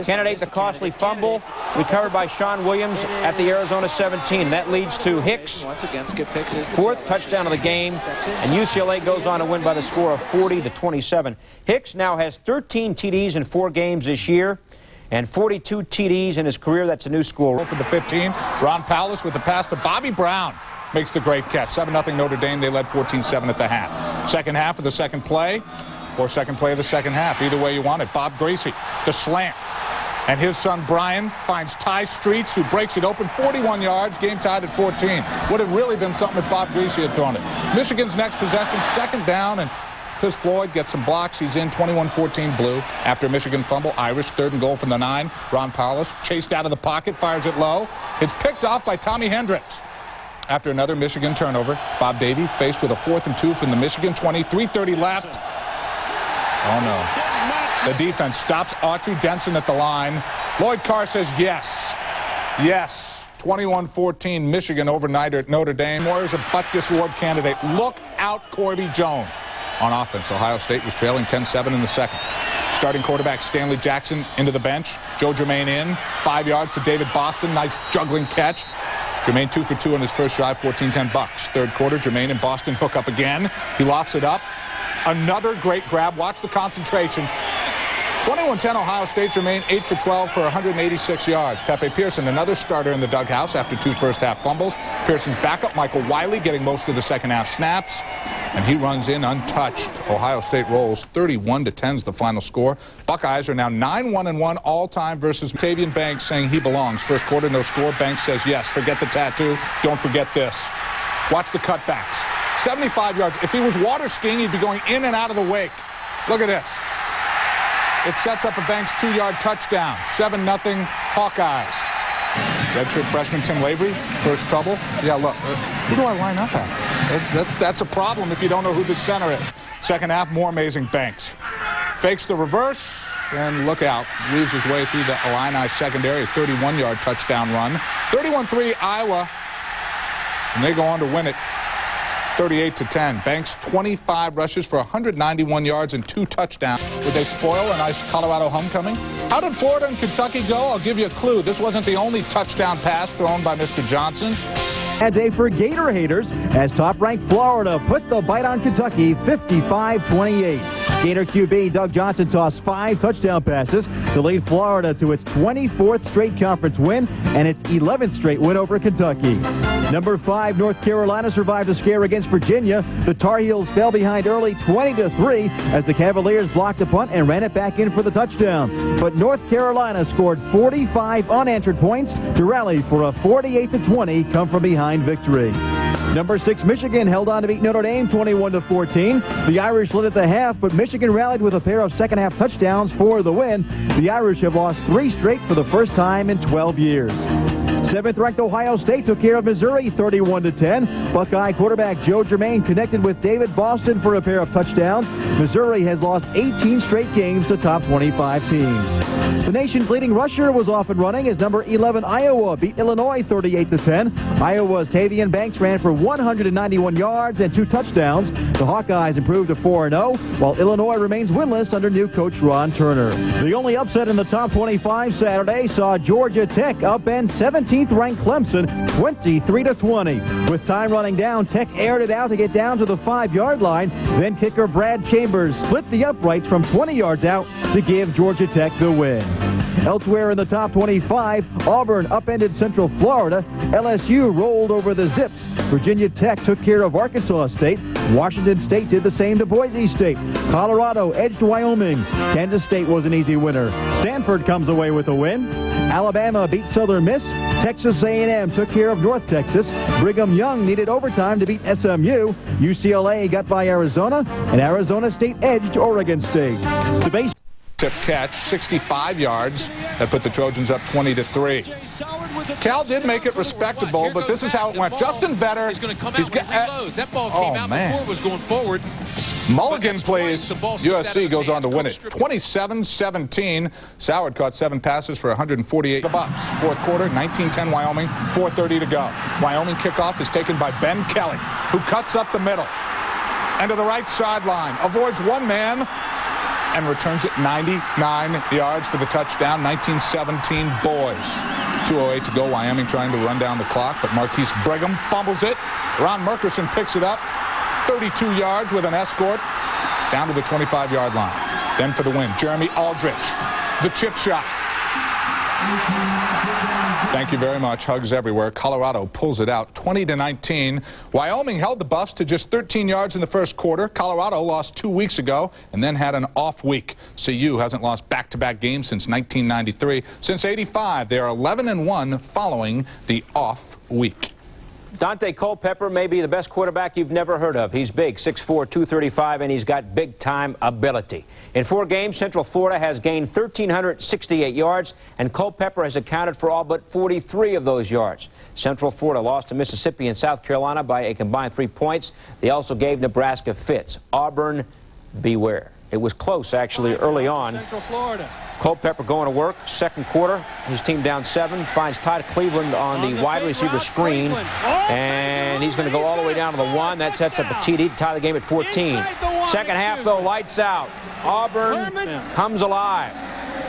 Speaker 12: candidate the costly fumble, recovered by Sean Williams at the Arizona 17. That leads to Hicks. 4th touchdown of the game, and UCLA goes on to win by the score of 40-27. Hicks now has 13 TDs in 4 games this year, and 42 TDs in his career. That's a new score.
Speaker 14: For the 15, Ron Powlus with the pass to Bobby Brown makes the great catch. 7-0 Notre Dame. They led 14-7 at the half. Second half of the second play, or second play of the second half. Either way you want it. Bob Gracie, the slant. And his son Brian finds Ty Streets, who breaks it open. 41 yards, game tied at 14. Would have really been something if Bob Gracie had thrown it. Michigan's next possession, 2nd down, and Chris Floyd gets some blocks. He's in 21-14 blue after a Michigan fumble. Irish 3rd and goal from the 9. Ron Powlus chased out of the pocket, fires it low. It's picked off by Tommy Hendricks. After another Michigan turnover, Bob Davie faced with a 4th and 2 from the Michigan 20. 3:30 left. Oh, no. The defense stops Autry Denson at the line. Lloyd Carr says yes. Yes. 21-14 Michigan over Notre Dame. Warriors a Butkus Award candidate. Look out, Corby Jones. On offense, Ohio State was trailing 10-7 in the second. Starting quarterback Stanley Jackson into the bench. Joe Germain in. 5 yards to David Boston. Nice juggling catch. Germain 2 for 2 on his first drive, 14-10 Bucks. 3rd quarter, Germain and Boston hook up again. He lofts it up. Another great grab. Watch the concentration. 21-10 Ohio State. Germain 8 for 12 for 186 yards. Pepe Pearson, another starter in the dughouse after 2 first-half fumbles. Pearson's backup, Michael Wiley, getting most of the second-half snaps. And he runs in untouched. Ohio State rolls 31-10 is the final score. Buckeyes are now 9-1-1 all-time versus Tavian Banks, saying he belongs. First quarter, no score. Banks says yes. Forget the tattoo. Don't forget this. Watch the cutbacks. 75 yards. If he was water skiing, he'd be going in and out of the wake. Look at this. It sets up a Banks 2-yard touchdown. 7-0 Hawkeyes. Redshirt freshman Tim Lavery, first trouble. Yeah, look, who do I line up at? That's a problem if you don't know who the center is. Second half, more amazing Banks. Fakes the reverse, and look out. Weaves his way through the Illini secondary, 31-yard touchdown run. 31-3 Iowa, and they go on to win it 38-10. Banks 25 rushes for 191 yards and 2 touchdowns. Would they spoil a nice Colorado homecoming? How did Florida and Kentucky go? I'll give you a clue. This wasn't the only touchdown pass thrown by Mr. Johnson.
Speaker 15: Bad day for Gator haters as top-ranked Florida put the bite on Kentucky 55-28. Gator QB Doug Johnson tossed 5 touchdown passes to lead Florida to its 24th straight conference win and its 11th straight win over Kentucky. Number 5, North Carolina survived a scare against Virginia. The Tar Heels fell behind early 20-3 as the Cavaliers blocked a punt and ran it back in for the touchdown. But North Carolina scored 45 unanswered points to rally for a 48-20 come-from-behind victory. Number 6, Michigan held on to beat Notre Dame 21-14. The Irish led at the half, but Michigan rallied with a pair of second-half touchdowns for the win. The Irish have lost 3 straight for the first time in 12 years. 7th-ranked Ohio State took care of Missouri 31-10. Buckeye quarterback Joe Germain connected with David Boston for a pair of touchdowns. Missouri has lost 18 straight games to top 25 teams. The nation's leading rusher was off and running as number 11 Iowa beat Illinois 38-10. Iowa's Tavian Banks ran for 191 yards and 2 touchdowns. The Hawkeyes improved to 4-0, while Illinois remains winless under new coach Ron Turner. The only upset in the top 25 Saturday saw Georgia Tech upend 17th-ranked Clemson 23-20. With time running down, Tech aired it out to get down to the 5-yard line. Then kicker Brad Chambers split the uprights from 20 yards out to give Georgia Tech the win. Elsewhere in the top 25, Auburn upended Central Florida. LSU rolled over the Zips. Virginia Tech took care of Arkansas State. Washington State did the same to Boise State. Colorado edged Wyoming. Kansas State was an easy winner. Stanford comes away with a win. Alabama beat Southern Miss. Texas A&M took care of North Texas. Brigham Young needed overtime to beat SMU. UCLA got by Arizona, and Arizona State edged Oregon State. The base
Speaker 14: Tip catch, 65 yards. That put the Trojans up 20-3. Cal did make it respectable, but this is how it went. Justin Vetter.
Speaker 18: He's going to come out with reloads. That ball came out before it was going forward.
Speaker 14: Mulligan plays. USC goes on to win it 27-17. Soward caught 7 passes for 148. The Buffs. Fourth quarter, 19-10 Wyoming, 4:30 to go. Wyoming kickoff is taken by Ben Kelly, who cuts up the middle and to the right sideline, avoids one man and returns it 99 yards for the touchdown. 19-17 boys. 2:08 to go. Wyoming trying to run down the clock, but Marquise Brigham fumbles it. Ron Merkerson picks it up. 32 yards with an escort down to the 25-yard line. Then for the win, Jeremy Aldrich, the chip shot. Thank you very much. Hugs everywhere. Colorado pulls it out 20-19. Wyoming held the Buffs to just 13 yards in the first quarter. Colorado lost 2 weeks ago and then had an off week. CU hasn't lost back-to-back games since 1993. Since '85, they are 11-1 following the off week.
Speaker 22: Dante Culpepper may be the best quarterback you've never heard of. He's big, 6'4", 235, and he's got big-time ability. In 4 games, Central Florida has gained 1,368 yards, and Culpepper has accounted for all but 43 of those yards. Central Florida lost to Mississippi and South Carolina by a combined 3 points. They also gave Nebraska fits. Auburn, beware. It was close, actually, early on.
Speaker 18: Central Florida.
Speaker 22: Culpepper going to work. Second quarter, his team down 7. Finds Todd Cleveland on the wide receiver screen. And he's going to go all the way down to the 1. That sets up a TD to tie the game at 14. Second half, though, lights out. Auburn comes alive.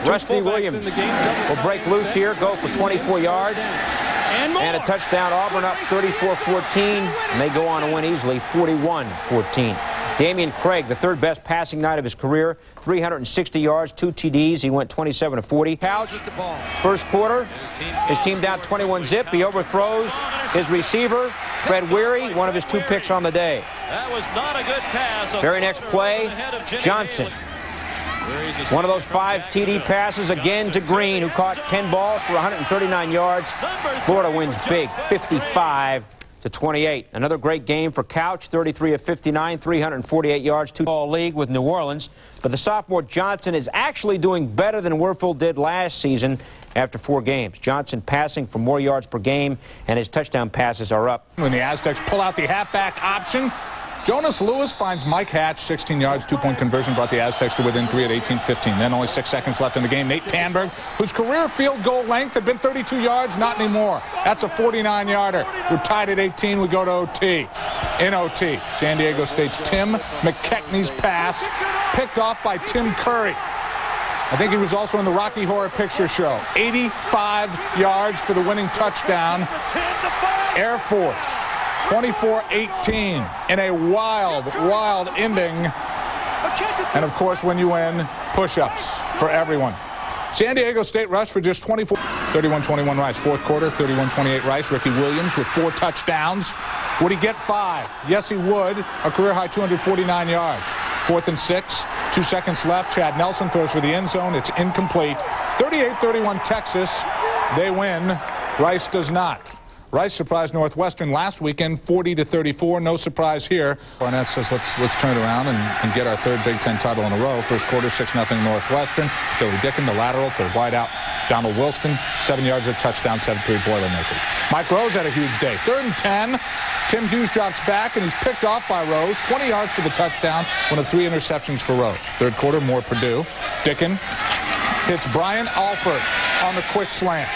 Speaker 22: Rusty Williams will break loose here, go for 24 yards. And a touchdown. Auburn up 34-14. And they go on to win easily, 41-14. Damian Craig, the 3rd best passing night of his career, 360 yards, 2 TDs. He went 27-40. Couch, first quarter, his team down 21-zip. He overthrows his receiver, Fred Weary, one of his 2 picks on the day.
Speaker 23: That was not a good pass.
Speaker 22: Very next play, Johnson. One of those 5 TD passes again to Green, who caught 10 balls for 139 yards. Florida wins big, 55-28. Another great game for Couch, 33 of 59, 348 yards, 2-ball league with New Orleans. But the sophomore Johnson is actually doing better than Werfel did last season after 4 games. Johnson passing for more yards per game, and his touchdown passes are up.
Speaker 14: When the Aztecs pull out the halfback option, Jonas Lewis finds Mike Hatch, 16 yards, 2-point conversion, brought the Aztecs to within 3 at 18-15. Then only 6 seconds left in the game. Nate Tanberg, whose career field goal length had been 32 yards, not anymore. That's a 49-yarder. We're tied at 18. We go to OT. In OT, San Diego State's Tim McKechnie's pass, picked off by Tim Curry. I think he was also in the Rocky Horror Picture Show. 85 yards for the winning touchdown. Air Force. 24-18 in a wild, wild ending. And, of course, when you win, push-ups for everyone. San Diego State rushed for just 24. 31-21 Rice. Fourth quarter, 31-28 Rice. Ricky Williams with 4 touchdowns. Would he get 5? Yes, he would. A career-high 249 yards. 4th and 6. 2 seconds left. Chad Nelson throws for the end zone. It's incomplete. 38-31 Texas. They win. Rice does not. Rice surprised Northwestern last weekend, 40-34. No surprise here. Barnett says, let's turn it around and get our 3rd Big Ten title in a row. First quarter, 6-0 Northwestern. Billy Dickin, the lateral to wide out Donald Wilson. 7 yards of touchdown, 7-3 Boilermakers. Mike Rose had a huge day. 3rd and 10. Tim Hughes drops back, and he's picked off by Rose. 20 yards for the touchdown, one of 3 interceptions for Rose. 3rd quarter, more Purdue. Dickin hits Brian Alford on the quick slant.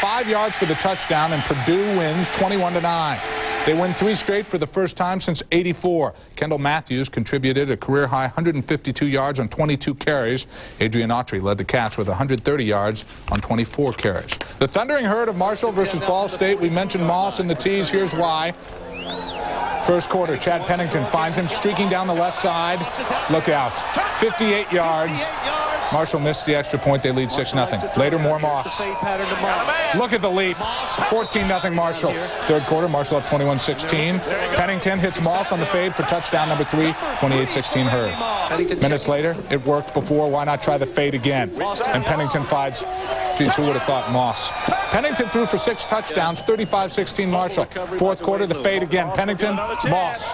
Speaker 14: 5 yards for the touchdown, and Purdue wins 21-9. They win 3 straight for the first time since '84. Kendall Matthews contributed a career-high 152 yards on 22 carries. Adrian Autry led the Cats with 130 yards on 24 carries. The Thundering Herd of Marshall versus Ball State. We mentioned Moss in the tees. Here's why. First quarter, Chad Pennington finds him streaking down the left side. Look out. 58 yards. Marshall missed the extra point. They lead 6-0. Later, more Moss. Look at the leap. 14-0 Marshall. 3rd quarter, Marshall up 21-16. Pennington hits Moss on the fade for touchdown number 3, 28-16 Herd. Minutes later, it worked before. Why not try the fade again? And Pennington finds, geez, who would have thought Moss? Pennington threw for 6 touchdowns, 35-16 Marshall. 4th quarter, the fade again. Pennington, Moss.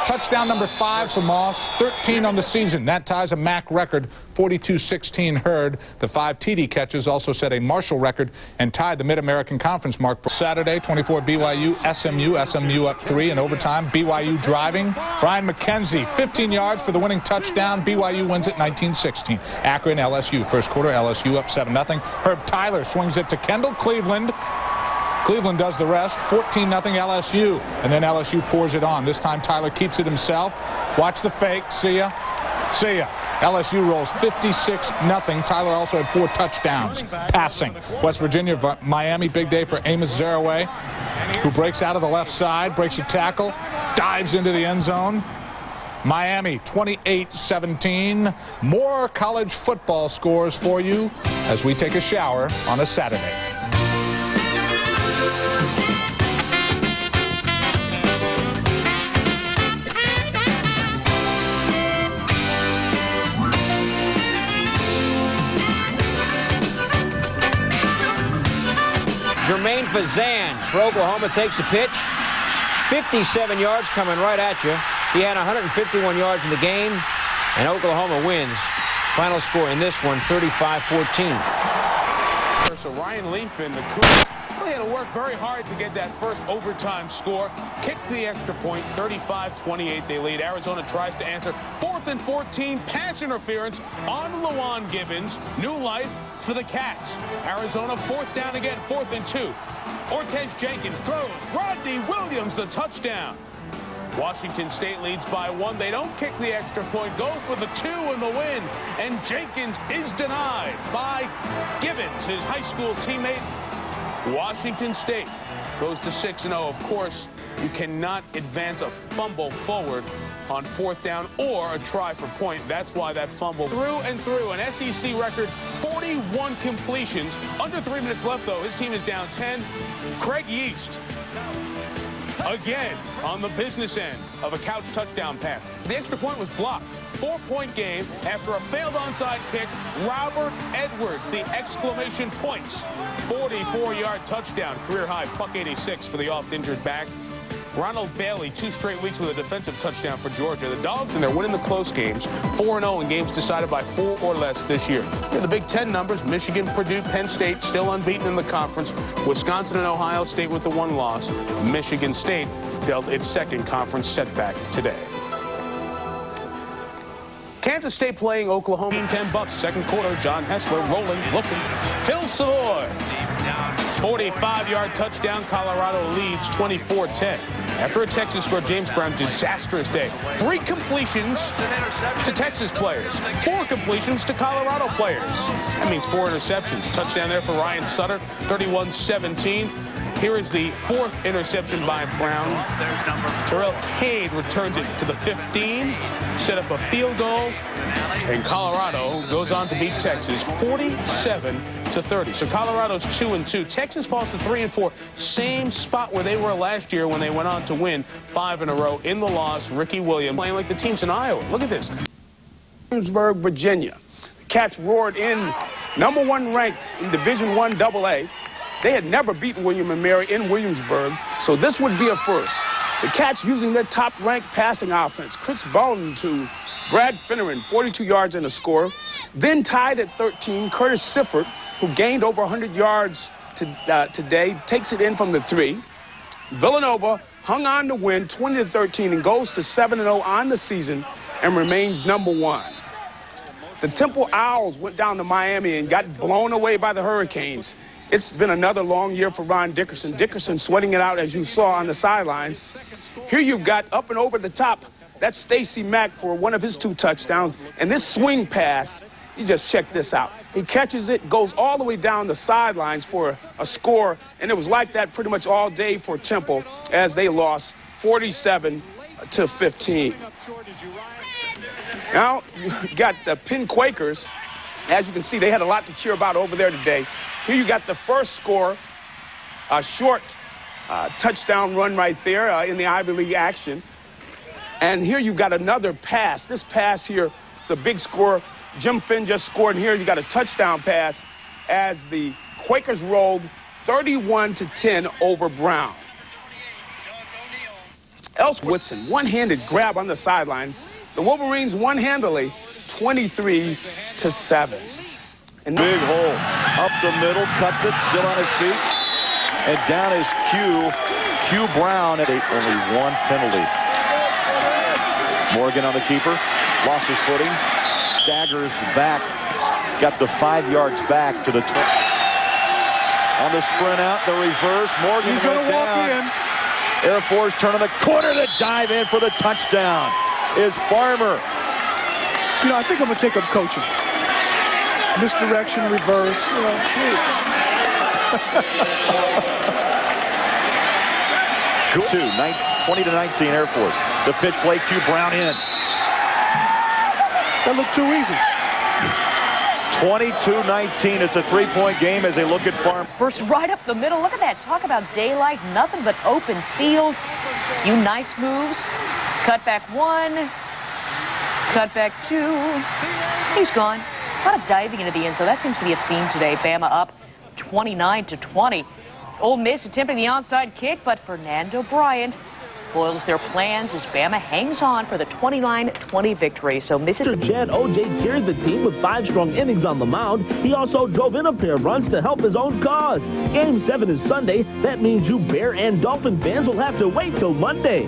Speaker 14: Touchdown number 5 for Moss, 13 on the season. That ties a MAC record, 42-16 Herd. The 5 TD catches also set a Marshall record and tied the Mid-American Conference mark for Saturday. 24 BYU, SMU up 3 in overtime. BYU driving. Brian McKenzie, 15 yards for the winning touchdown. BYU wins it 19-16. Akron, LSU. First quarter, LSU up 7-0. Herb Tyler swings it to Kendall Cleveland. Cleveland does the rest, 14-0 LSU, and then LSU pours it on. This time Tyler keeps it himself. Watch the fake. See ya. See ya. LSU rolls 56-0. Tyler also had 4 touchdowns passing. West Virginia, Miami, big day for Amos Zaraway, who breaks out of the left side, breaks a tackle, dives into the end zone. Miami 28-17. More college football scores for you as we take a shower on a Saturday.
Speaker 22: Jermaine Fazan for Oklahoma takes the pitch. 57 yards coming right at you. He had 151 yards in the game, and Oklahoma wins. Final score in this one, 35-14.
Speaker 11: So Ryan Leafman, the Cougars, really had to work very hard to get that first overtime score. Kicked the extra point, 35-28 they lead. Arizona tries to answer. 4th and 14, pass interference on Lawan Gibbons. New life for the Cats. Arizona 4th down again, 4th and 2. Ortez Jenkins throws. Rodney Williams the touchdown. Washington State leads by 1. They don't kick the extra point, go for the 2 and the win. And Jenkins is denied by Gibbons, his high school teammate. Washington State goes to 6-0. Of course, you cannot advance a fumble forward on 4th down or a try for point. That's why that fumble through and through. An SEC record, 41 completions. Under 3 minutes left, though. His team is down 10. Craig Yeast, again, on the business end of a couch touchdown pass. The extra point was blocked. 4-point game after a failed onside kick. Robert Edwards, the exclamation points. 44-yard touchdown, career high, buck 86 for the oft-injured back. Ronald Bailey, 2 straight weeks with a defensive touchdown for Georgia. The Dogs, and they're winning the close games, 4-0 in games decided by 4 or less this year. Here are the Big Ten numbers. Michigan, Purdue, Penn State still unbeaten in the conference. Wisconsin and Ohio State with the 1 loss. Michigan State dealt its 2nd conference setback today. Kansas State playing Oklahoma. 10 Bucks, 2nd quarter. John Hessler rolling, looking. Phil Savoy. 45-yard touchdown. Colorado leads 24-10. After a Texas score, James Brown, disastrous day. 3 completions to Texas players. 4 completions to Colorado players. That means 4 interceptions. Touchdown there for Ryan Sutter, 31-17. Here is the 4th interception by Brown. Terrell Cade returns it to the 15, set up a field goal, and Colorado goes on to beat Texas 47-30. So Colorado's 2-2. Texas falls to 3-4. Same spot where they were last year when they went on to win 5 in a row in the loss. Ricky Williams playing like the teams in Iowa. Look at this.
Speaker 10: Williamsburg, Virginia. The Cats roared in, #1 ranked in Division I AA. They had never beaten William & Mary in Williamsburg, so this would be a first. The Cats using their top-ranked passing offense. Chris Bowden to Brad Finneran, 42 yards and a score. Then tied at 13, Curtis Sifford, who gained over 100 yards today, takes it in from the 3. Villanova hung on to win 20-13 and goes to 7-0 on the season and remains #1. The Temple Owls went down to Miami and got blown away by the Hurricanes. It's been another long year for Ron Dickerson. Dickerson sweating it out, as you saw on the sidelines. Here you've got up and over the top. That's Stacey Mack for one of his 2 touchdowns. And this swing pass, you just check this out. He catches it, goes all the way down the sidelines for a score. And it was like that pretty much all day for Temple as they lost 47-15. Now you got the Penn Quakers. As you can see, they had a lot to cheer about over there today. Here you got the first score, a short touchdown run right there in the Ivy League action. And here you've got another pass. This pass here is a big score. Jim Finn just scored, and here you got a touchdown pass as the Quakers rolled 31-10 over Brown. Else Woodson, one-handed grab on the sideline. The Wolverines one-handedly, 23-7.
Speaker 17: And big hole up the middle, cuts it, still on his feet, and down is Q Brown at only 1 penalty. Morgan on the keeper, lost his footing, staggers back, got the 5 yards back to the 20. On the sprint out, the reverse, Morgan. He's going to walk in. Air Force turn on the corner to dive in for the touchdown is Farmer.
Speaker 21: You know, I think I'm going to take up coaching. Misdirection, reverse.
Speaker 17: 20-19 Air Force. The pitch play, Q Brown in.
Speaker 21: That looked too easy.
Speaker 17: 22-19. It's a 3-point game as they look at Farm.
Speaker 24: Burst right up the middle. Look at that. Talk about daylight. Nothing but open field. You nice moves. Cut back 1. Cut back 2. He's gone. A lot of diving into the end zone. That seems to be a theme today. Bama up 29-20. Ole Miss attempting the onside kick, but Fernando Bryant foils their plans as Bama hangs on for the 29-20 victory. So
Speaker 6: Mr. Chad O.J. carried the team with 5 strong innings on the mound. He also drove in a pair of runs to help his own cause. Game 7 is Sunday. That means you Bear and Dolphin fans will have to wait till Monday.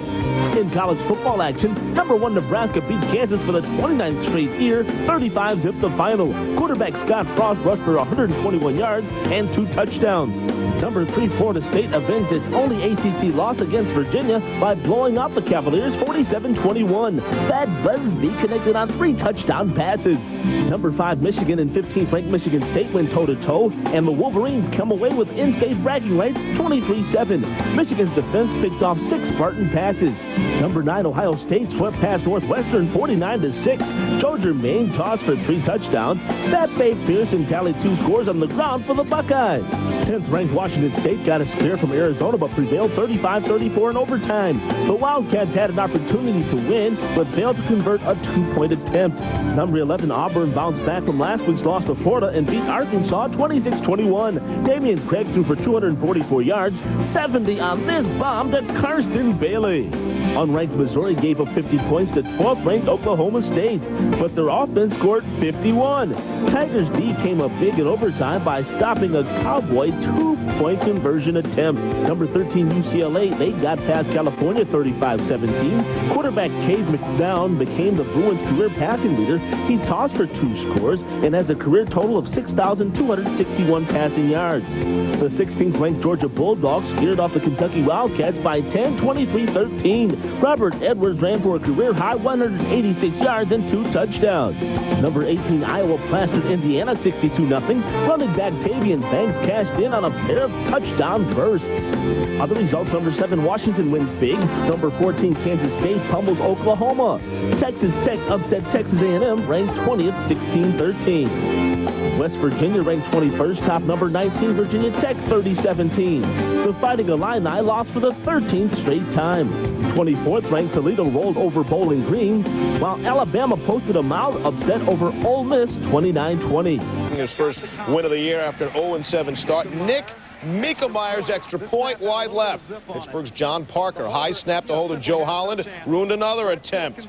Speaker 6: In college football action, #1 Nebraska beat Kansas for the 29th straight year, 35-zip the final. Quarterback Scott Frost rushed for 121 yards and 2 touchdowns. #3 Florida State avenged its only ACC loss against Virginia by blowing out the Cavaliers 47-21. Thad Busby connected on 3 touchdown passes. #5 Michigan and 15th ranked Michigan State went toe-to-toe, and the Wolverines come away with in-state bragging rights 23-7. Michigan's defense picked off 6 Spartan passes. #9 Ohio State swept past Northwestern 49-6. Joe Germain tossed for 3 touchdowns. Fat Bay Pearson tallied 2 scores on the ground for the Buckeyes. 10th ranked Washington Washington State got a scare from Arizona but prevailed 35-34 in overtime. The Wildcats had an opportunity to win but failed to convert a two-point attempt. Number 11 Auburn bounced back from last week's loss to Florida and beat Arkansas 26-21. Damian Craig threw for 244 yards, 70 on this bomb to Karsten Bailey. Unranked Missouri gave up 50 points to 12th-ranked Oklahoma State, but their offense scored 51. Tigers D came up big in overtime by stopping a Cowboy two-point conversion attempt. Number 13 UCLA, they got past California 35-17. Quarterback Cade McDowell became the Bruins' career passing leader. He tossed for 2 scores and has a career total of 6,261 passing yards. The 16th-ranked Georgia Bulldogs scared off the Kentucky Wildcats by 10, 23-13. Robert Edwards ran for a career-high 186 yards and 2 touchdowns. Number 18 Iowa plastered Indiana 62-0. Running back Tavian Banks cashed in on a pair of touchdown bursts. Other results: number 7 Washington wins big. Number 14 Kansas State pummels Oklahoma. Texas Tech upset Texas A&M, ranked 20th, 16-13. West Virginia ranked 21st, top number 19 Virginia Tech 30-17. The Fighting Illini lost for the 13th straight time. 24th ranked Toledo rolled over Bowling Green, while Alabama posted a mild upset over Ole Miss 29-20.
Speaker 5: His first win of the year after an 0-7 start. Nick Miekemeier's extra point wide left. Pittsburgh's John Parker, high snap to holder Joe Holland, ruined another attempt.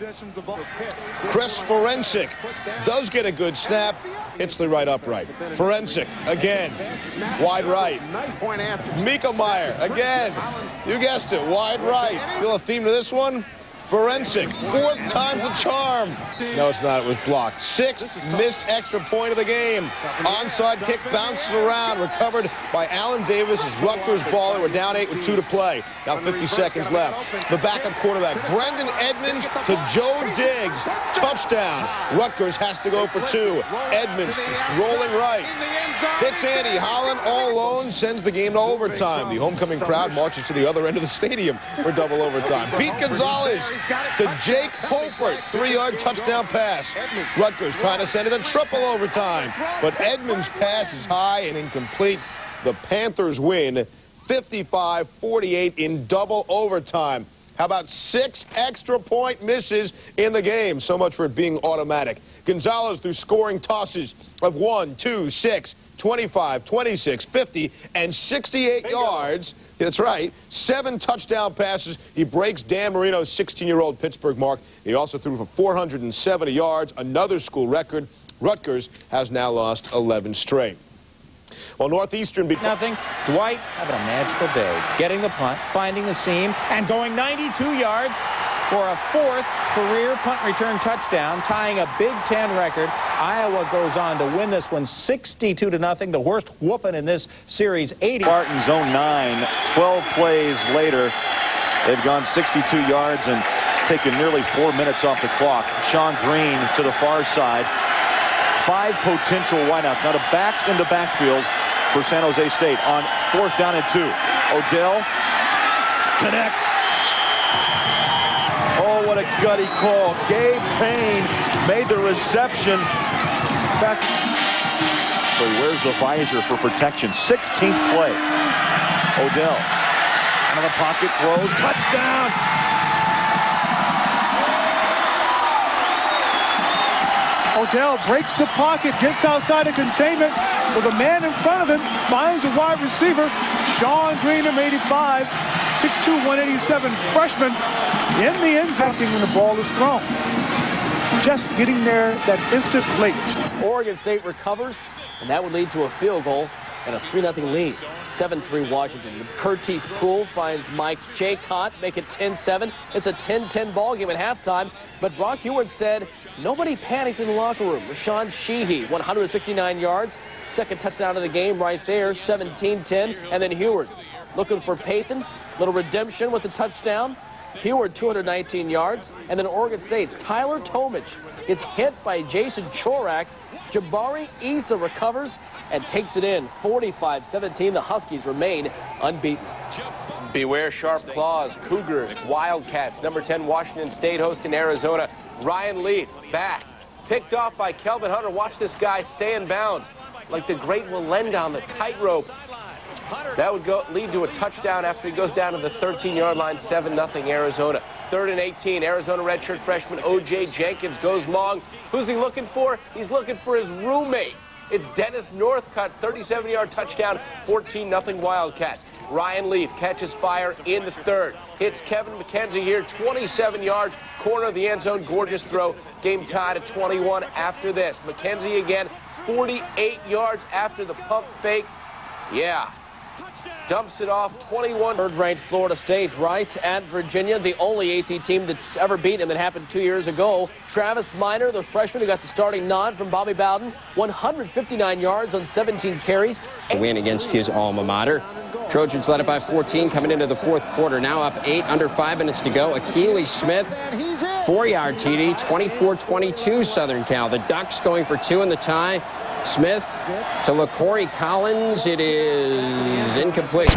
Speaker 5: Chris Forensic does get a good snap, hits the right upright. Forensic again, wide right. Miekemeier again, you guessed it, wide right. Feel a theme to this one? Forensic, 4th time's the charm. No, it's not. It was blocked. 6th missed extra point of the game. Onside kick bounces around, recovered by Allen Davis as Rutgers ball. They were down 8 with 2 to play. Now 50 seconds left. The backup quarterback, Brendan Edmonds to Joe Diggs. Touchdown. Rutgers has to go for 2. Edmonds rolling right. Hits Andy Holland all alone, sends the game to overtime. The homecoming crowd marches to the other end of the stadium for double overtime. Pete Gonzalez to Jake Holford, 3-yard touchdown pass. Rutgers trying to send it to triple overtime, but Edmonds' pass is high and incomplete. The Panthers win 55-48 in double overtime. How about 6 extra point misses in the game? So much for it being automatic. Gonzalez through scoring tosses of 1, 2, 6, 25, 26, 50, and 68 yards. That's right, 7 touchdown passes. He breaks Dan Marino's 16-year-old Pittsburgh mark. He also threw for 470 yards, another school record. Rutgers has now lost 11 straight. Well, Northeastern beat
Speaker 22: nothing. Dwight having a magical day, getting the punt, finding the seam, and going 92 yards for a 4th career punt return touchdown, tying a Big Ten record. Iowa goes on to win this one 62-0, the worst whooping in this series. 80.
Speaker 17: Spartans zone 9, 12 plays later. They've gone 62 yards and taken nearly 4 minutes off the clock. Sean Green to the far side. 5 potential wideouts. Now to back in the backfield for San Jose State on 4th down and 2. Odell connects. Oh, what a gutty call. Gabe Payne made the reception. Back. So he wears the visor for protection. 16th play. Odell out of the pocket, throws, touchdown.
Speaker 21: Odell breaks the pocket, gets outside of containment with a man in front of him, finds a wide receiver, Sean Green, 85, 6'2", 187 freshman in the end zone when the ball is thrown. Just getting there that instant late.
Speaker 8: Oregon State recovers, and that would lead to a field goal and a 3-0 lead. 7-3 Washington. Curtis Poole finds Mike Jaycott, make it 10-7. It's a 10-10 ball game at halftime, but Brock Heward said nobody panicked in the locker room. Rashawn Sheehy, 169 yards, 2nd touchdown of the game right there, 17-10, and then Heward looking for Pathan, little redemption with the touchdown. Heward, 219 yards, and then Oregon State's Tyler Tomich gets hit by Jason Chorak. Jabari Issa recovers and takes it in, 45-17. The Huskies remain unbeaten.
Speaker 16: Beware sharp claws, Cougars, Wildcats. Number 10 Washington State hosting Arizona. Ryan Leaf back, picked off by Kelvin Hunter. Watch this guy stay in bounds like the great Willenda on the tightrope. That would lead to a touchdown after he goes down to the 13-yard line, 7-0 Arizona. 3rd and 18, Arizona redshirt freshman O.J. Jenkins goes long. Who's he looking for? He's looking for his roommate. It's Dennis Northcutt, 37-yard touchdown, 14-0 Wildcats. Ryan Leaf catches fire in the 3rd. Hits Kevin McKenzie here, 27 yards, corner of the end zone, gorgeous throw. Game tied at 21 after this. McKenzie again, 48 yards after the pump fake. Yeah. Dumps it off, 21.
Speaker 8: Third-ranked Florida State right at Virginia, the only AC team that's ever beaten him. That happened 2 years ago. Travis Minor, the freshman who got the starting nod from Bobby Bowden, 159 yards on 17 carries.
Speaker 3: A win against his alma mater. Trojans led it by 14 coming into the 4th quarter. Now up 8, under 5 minutes to go. Achilles Smith, 4-yard TD, 24-22 Southern Cal. The Ducks going for 2 in the tie. Smith to LaCorey Collins. It is incomplete.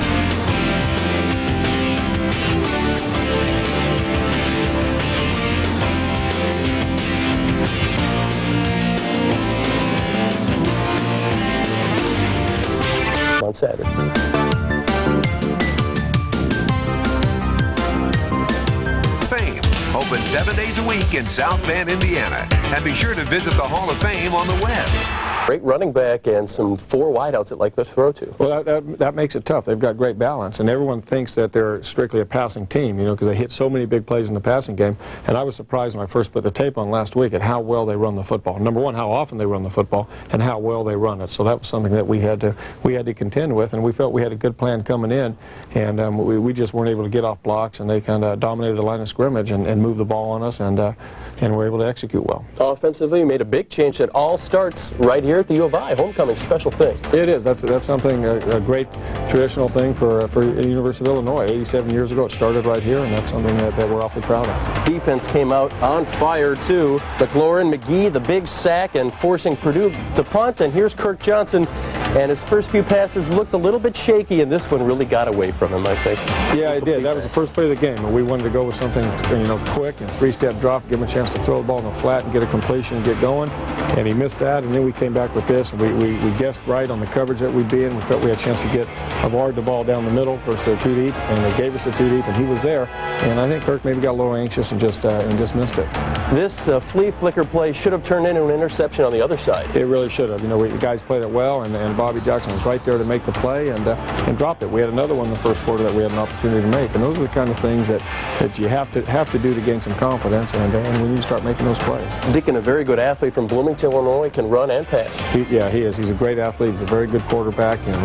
Speaker 4: On Saturday.
Speaker 19: Fame, open 7 days a week in South Bend, Indiana. And be sure to visit the Hall of Fame on the web.
Speaker 4: Great running back and some 4 wideouts that like to throw to.
Speaker 20: Well, that makes it tough. They've got great balance, and everyone thinks that they're strictly a passing team, you know, because they hit so many big plays in the passing game. And I was surprised when I first put the tape on last week at how well they run the football. Number one, how often they run the football, and how well they run it. So that was something that we had to contend with, and we felt we had a good plan coming in, and we just weren't able to get off blocks, and they kind of dominated the line of scrimmage and moved the ball on us, and were able to execute well.
Speaker 4: Offensively, you made a big change that all starts right here at the U of I. Homecoming, special thing.
Speaker 20: It is. That's something, a great traditional thing for the University of Illinois. 87 years ago, it started right here, and that's something that we're awfully proud of.
Speaker 4: Defense came out on fire, too. McLaurin, McGee, the big sack, and forcing Purdue to punt. And here's Kirk Johnson, and his first few passes looked a little bit shaky, and this one really got away from him, I think.
Speaker 20: Yeah, it did. That was the first play of the game, and we wanted to go with something, you know, quick and 3-step drop, give him a chance to throw the ball in the flat and get a completion and get going. And he missed that, and then we came back with this, and we guessed right on the coverage that we'd be in. We felt we had a chance to get the ball down the middle versus their 2 deep, and they gave us a 2 deep, and he was there. And I think Kirk maybe got a little anxious and just missed it.
Speaker 4: This flea flicker play should have turned into an interception on the other side.
Speaker 20: It really should have. You know, the guys played it well, and Bobby Jackson was right there to make the play and dropped it. We had another one in the first quarter that we had an opportunity to make, and those are the kind of things that you have to do to gain some confidence, and we need to start making those plays.
Speaker 4: Deacon, a very good athlete from Bloomington, Illinois, can run and pass.
Speaker 20: Yeah, he is. He's a great athlete. He's a very good quarterback, and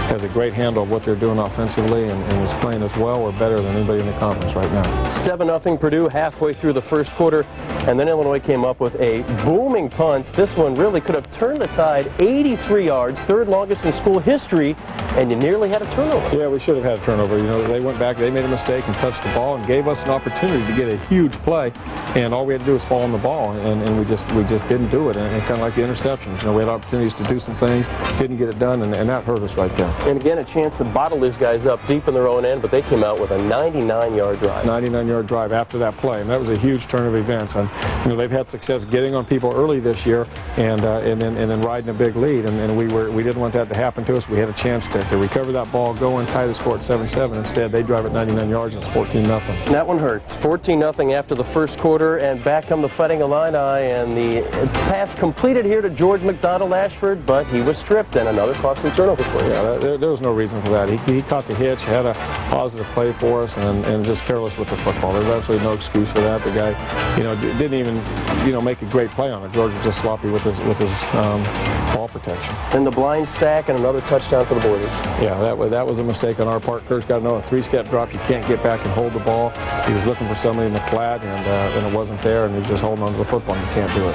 Speaker 20: has a great handle of what they're doing offensively, and is playing as well or better than anybody in the conference right now.
Speaker 4: 7-0 Purdue halfway through the first quarter, and then Illinois came up with a booming punt. This one really could have turned the tide. 83 yards, 3rd longest in school history, and you nearly had a turnover.
Speaker 20: Yeah, we should have had a turnover. You know, they went back, they made a mistake and touched the ball and gave us an opportunity to get a huge play, and all we had to do was fall on the ball, and we just didn't do it. And kind of like the interceptions, you know, we had opportunities to do some things, didn't get it done, and that hurt us right there.
Speaker 4: And again, a chance to bottle these guys up deep in their own end, but they came out with a 99-yard drive.
Speaker 20: 99-yard drive after that play, and that was a huge turn of events. And you know, they've had success getting on people early this year, and then riding a big lead, and we didn't want that to happen to us. We had a chance to recover that ball, go and tie the score at 7-7. Instead, they drive it 99 yards, and it's 14-0.
Speaker 4: That one hurts. 14-0 after the first quarter, and back come the Fighting Illini, and the pass completed here to George McDonald Ashford, but he was stripped, and another costly turnover for him.
Speaker 20: Yeah, there was no reason for that. He caught the hitch, had a positive play for us, and just careless with the football. There's absolutely no excuse for that. The guy, you know, didn't even, you know, make a great play on it. George was just sloppy with his ball protection.
Speaker 4: And the blind sack and another touchdown for the Boilers.
Speaker 20: Yeah, that was a mistake on our part. Kirk's got to know a 3-step drop. You can't get back and hold the ball. He was looking for somebody in the flat, and it wasn't there, and he was just holding on to the football, and you can't do it.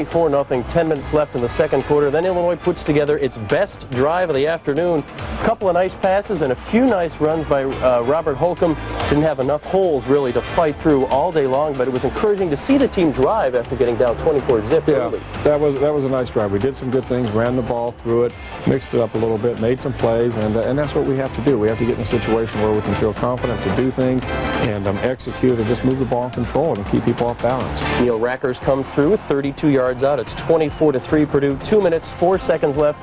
Speaker 4: 24-0, 10 minutes left in the second quarter. Then Illinois puts together its best drive of the afternoon. A couple of nice passes and a few nice runs by Robert Holcomb. Didn't have enough holes, really, to fight through all day long, but it was encouraging to see the team drive after getting down 24-0 early.
Speaker 20: That was a nice drive. We did some good things. things, ran the ball through it, mixed it up a little bit, made some plays, and that's what we have to do. We have to get in a situation where we can feel confident to do things and execute and just move the ball and control it and keep people off balance.
Speaker 4: Neil Rackers comes through 32 yards out. It's 24-3 Purdue. 2 minutes, 4 seconds left.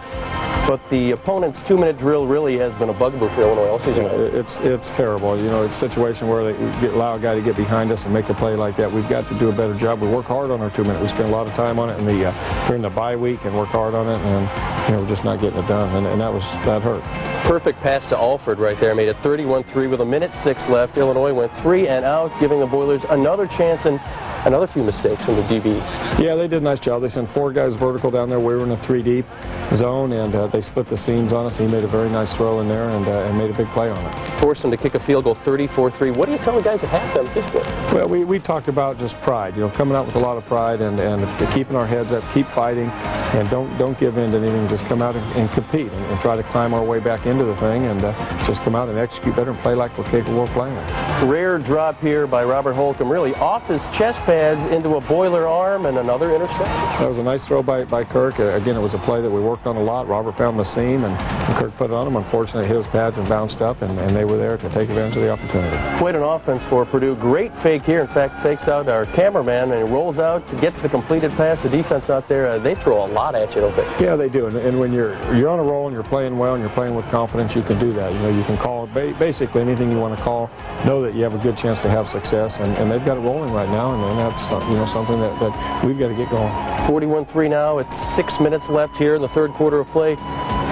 Speaker 4: But the opponent's 2-minute drill really has been a bugaboo for Illinois all season.
Speaker 20: It's terrible. You know, it's a situation where they allow a guy to get behind us and make a play like that. We've got to do a better job. We work hard on our 2-minute. We spend a lot of time on it during the bye week and work hard on it, and we're just not getting it done. And that hurt.
Speaker 4: Perfect pass to Alford right there. Made it 31-3 with 1:06 left. Illinois went 3 and out, giving the Boilers another chance and another few mistakes in the DB.
Speaker 20: Yeah, they did a nice job. They sent 4 guys vertical down there. We were in a 3-deep zone, and they split the seams on us. He made a very nice throw in there and made a big play on it.
Speaker 4: Forced them to kick a field goal, 34-3. What do you tell the guys at halftime at this point?
Speaker 20: Well, we talked about just pride, coming out with a lot of pride and keeping our heads up, keep fighting, and don't give in to anything. Just come out and compete and try to climb our way back into the thing and just come out and execute better and play like we're capable of playing.
Speaker 4: Rare drop here by Robert Holcomb, really off his chest pads into a Boiler arm and another interception.
Speaker 20: That was a nice throw by Kirk. Again, it was a play that we worked on a lot. Robert found the seam and Kirk put it on him. Unfortunately, it hit his pads and bounced up, and they were there to take advantage of the opportunity.
Speaker 4: Quite an offense for Purdue. Great fake here. In fact, fakes out our cameraman and he rolls out, gets the completed pass. The defense out there, they throw a lot at you, don't they?
Speaker 20: Yeah, they do. And when you're on a roll and you're playing well and you're playing with confidence, you can do that. You can call basically anything you want to call. Know that you have a good chance to have success, and they've got it rolling right now, and that's something that we've got to get going.
Speaker 4: 41-3 now. It's 6 minutes left here in the third quarter of play.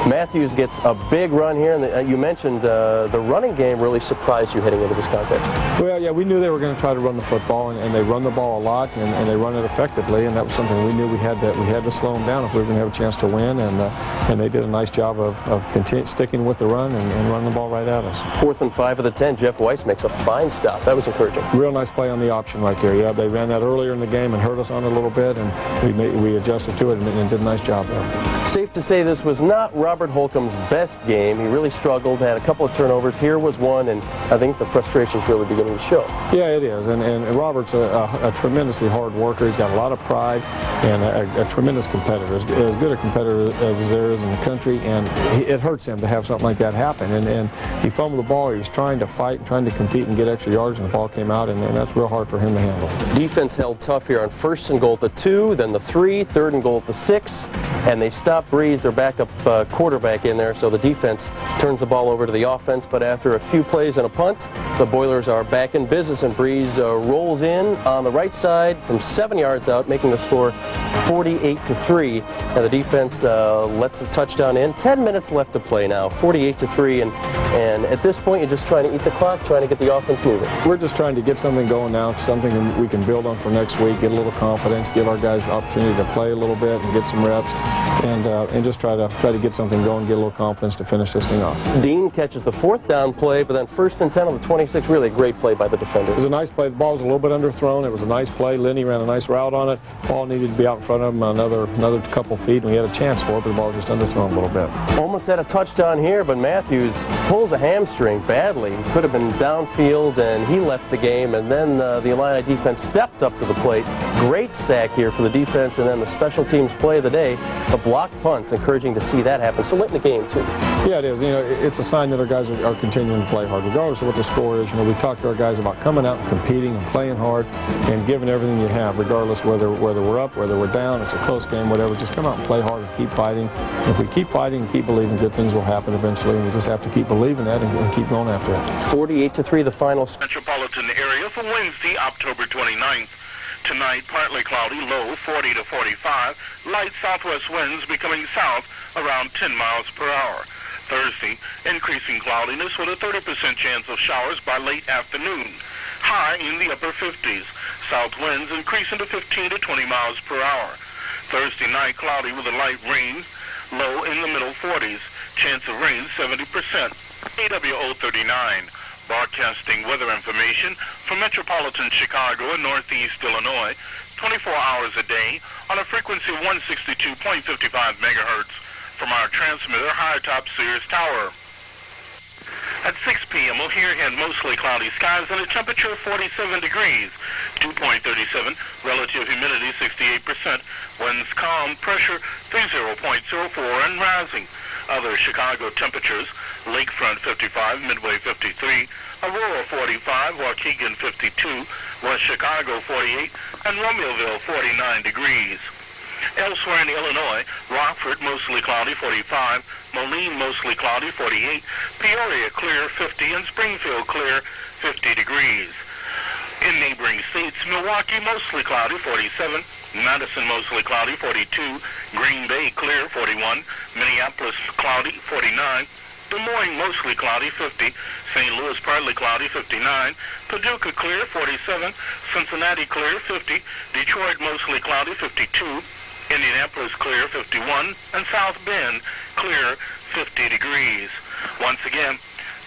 Speaker 4: Matthews gets a big run here, and you mentioned the running game really surprised you heading into this contest.
Speaker 20: Well, yeah, we knew they were going to try to run the football, and they run the ball a lot, and they run it effectively, and that was something we knew we had to slow them down if we were going to have a chance to win, and they did a nice job of sticking with the run and running the ball right at us.
Speaker 4: 4th and 5 of the 10. Jeff Weiss makes a fine stop. That was encouraging.
Speaker 20: Real nice play on the option right there. Yeah, they ran that earlier in the game and hurt us on it a little bit, and we adjusted to it and did a nice job there.
Speaker 4: Safe to say this was not Robert Holcomb's best game. He really struggled, had a couple of turnovers. Here was one, and I think the frustration's really beginning to show.
Speaker 20: Yeah, it is, and Robert's a tremendously hard worker. He's got a lot of pride and a tremendous competitor, as good a competitor as there is in the country, and it hurts him to have something like that happen. And he fumbled the ball. He was trying to fight and trying to compete and get extra yards, and the ball came out, and that's real hard for him to handle.
Speaker 4: Defense held tough here on 1st and goal at the 2, then the 3, 3rd and goal at the 6, and they stopped Breeze, their backup quarterback, in there, so the defense turns the ball over to the offense. But after a few plays and a punt, the Boilers are back in business, and Breeze rolls in on the right side from 7 yards out, making the score 48-3. And the defense lets the touchdown in. 10 minutes left to play now, 48-3, and at this point, you're just trying to eat the clock, trying to get the offense moving.
Speaker 20: We're just trying to get something going now, something we can build on for next week, get a little confidence, give our guys the opportunity to play a little bit and get some reps, and just try to get something going, get a little confidence to finish this thing off.
Speaker 4: Dean catches the 4th down play, but then 1st and 10 on the 26. Really a great play by the defender.
Speaker 20: It was a nice play. The ball was a little bit underthrown. It was a nice play. Lenny ran a nice route on it. Ball needed to be out in front of him another couple feet, and we had a chance for it, but the ball was just underthrown a little bit.
Speaker 4: Almost had a touchdown here, but Matthews pulls a hamstring badly. He could have been downfield, and he left the game, and then the Illini defense stepped up to the plate. Great sack here for the defense, and then the special teams play of the day, the blocked punts. Encouraging to see that happen so late in the game, too.
Speaker 20: Yeah, it is. It's a sign that our guys are continuing to play hard, regardless of what the score is. We talk to our guys about coming out and competing and playing hard and giving everything you have, regardless whether we're up, whether we're down, it's a close game, whatever. Just come out and play hard and keep fighting. And if we keep fighting and keep believing, good things will happen eventually, and we just have to keep believing that and keep going after it.
Speaker 4: 48-3, the final.
Speaker 1: Metropolitan area for Wednesday, October 29th. Tonight, partly cloudy, low 40 to 45. Light southwest winds becoming south around 10 miles per hour. Thursday, increasing cloudiness with a 30% chance of showers by late afternoon. High in the upper 50s. South winds increasing to 15 to 20 miles per hour. Thursday night, cloudy with a light rain. Low in the middle 40s. Chance of rain 70%. AWO 39. Broadcasting weather information from metropolitan Chicago and northeast Illinois, 24 hours a day on a frequency of 162.55 megahertz from our transmitter, High Top Sears Tower. At 6 p.m., O'Hare had mostly cloudy skies and a temperature of 47 degrees. Dew point 37, relative humidity 68%, winds calm, pressure 30.04 and rising. Other Chicago temperatures: Lakefront 55, Midway 53, Aurora 45, Waukegan 52, West Chicago 48, and Romeoville 49 degrees. Elsewhere in Illinois, Rockford mostly cloudy 45, Moline mostly cloudy 48, Peoria clear 50, and Springfield clear 50 degrees. In neighboring states, Milwaukee mostly cloudy 47, Madison mostly cloudy 42, Green Bay clear 41, Minneapolis cloudy 49, Des Moines mostly cloudy 50, St. Louis partly cloudy 59, Paducah clear 47, Cincinnati clear 50, Detroit mostly cloudy 52, Indianapolis clear 51, and South Bend clear 50 degrees. Once again,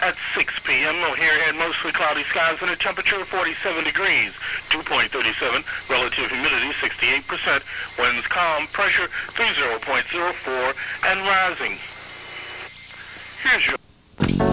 Speaker 1: at 6 p.m., O'Hare had mostly cloudy skies and a temperature of 47 degrees. Dew point 37, relative humidity 68%, winds calm, pressure 30.04 and rising. Here's your...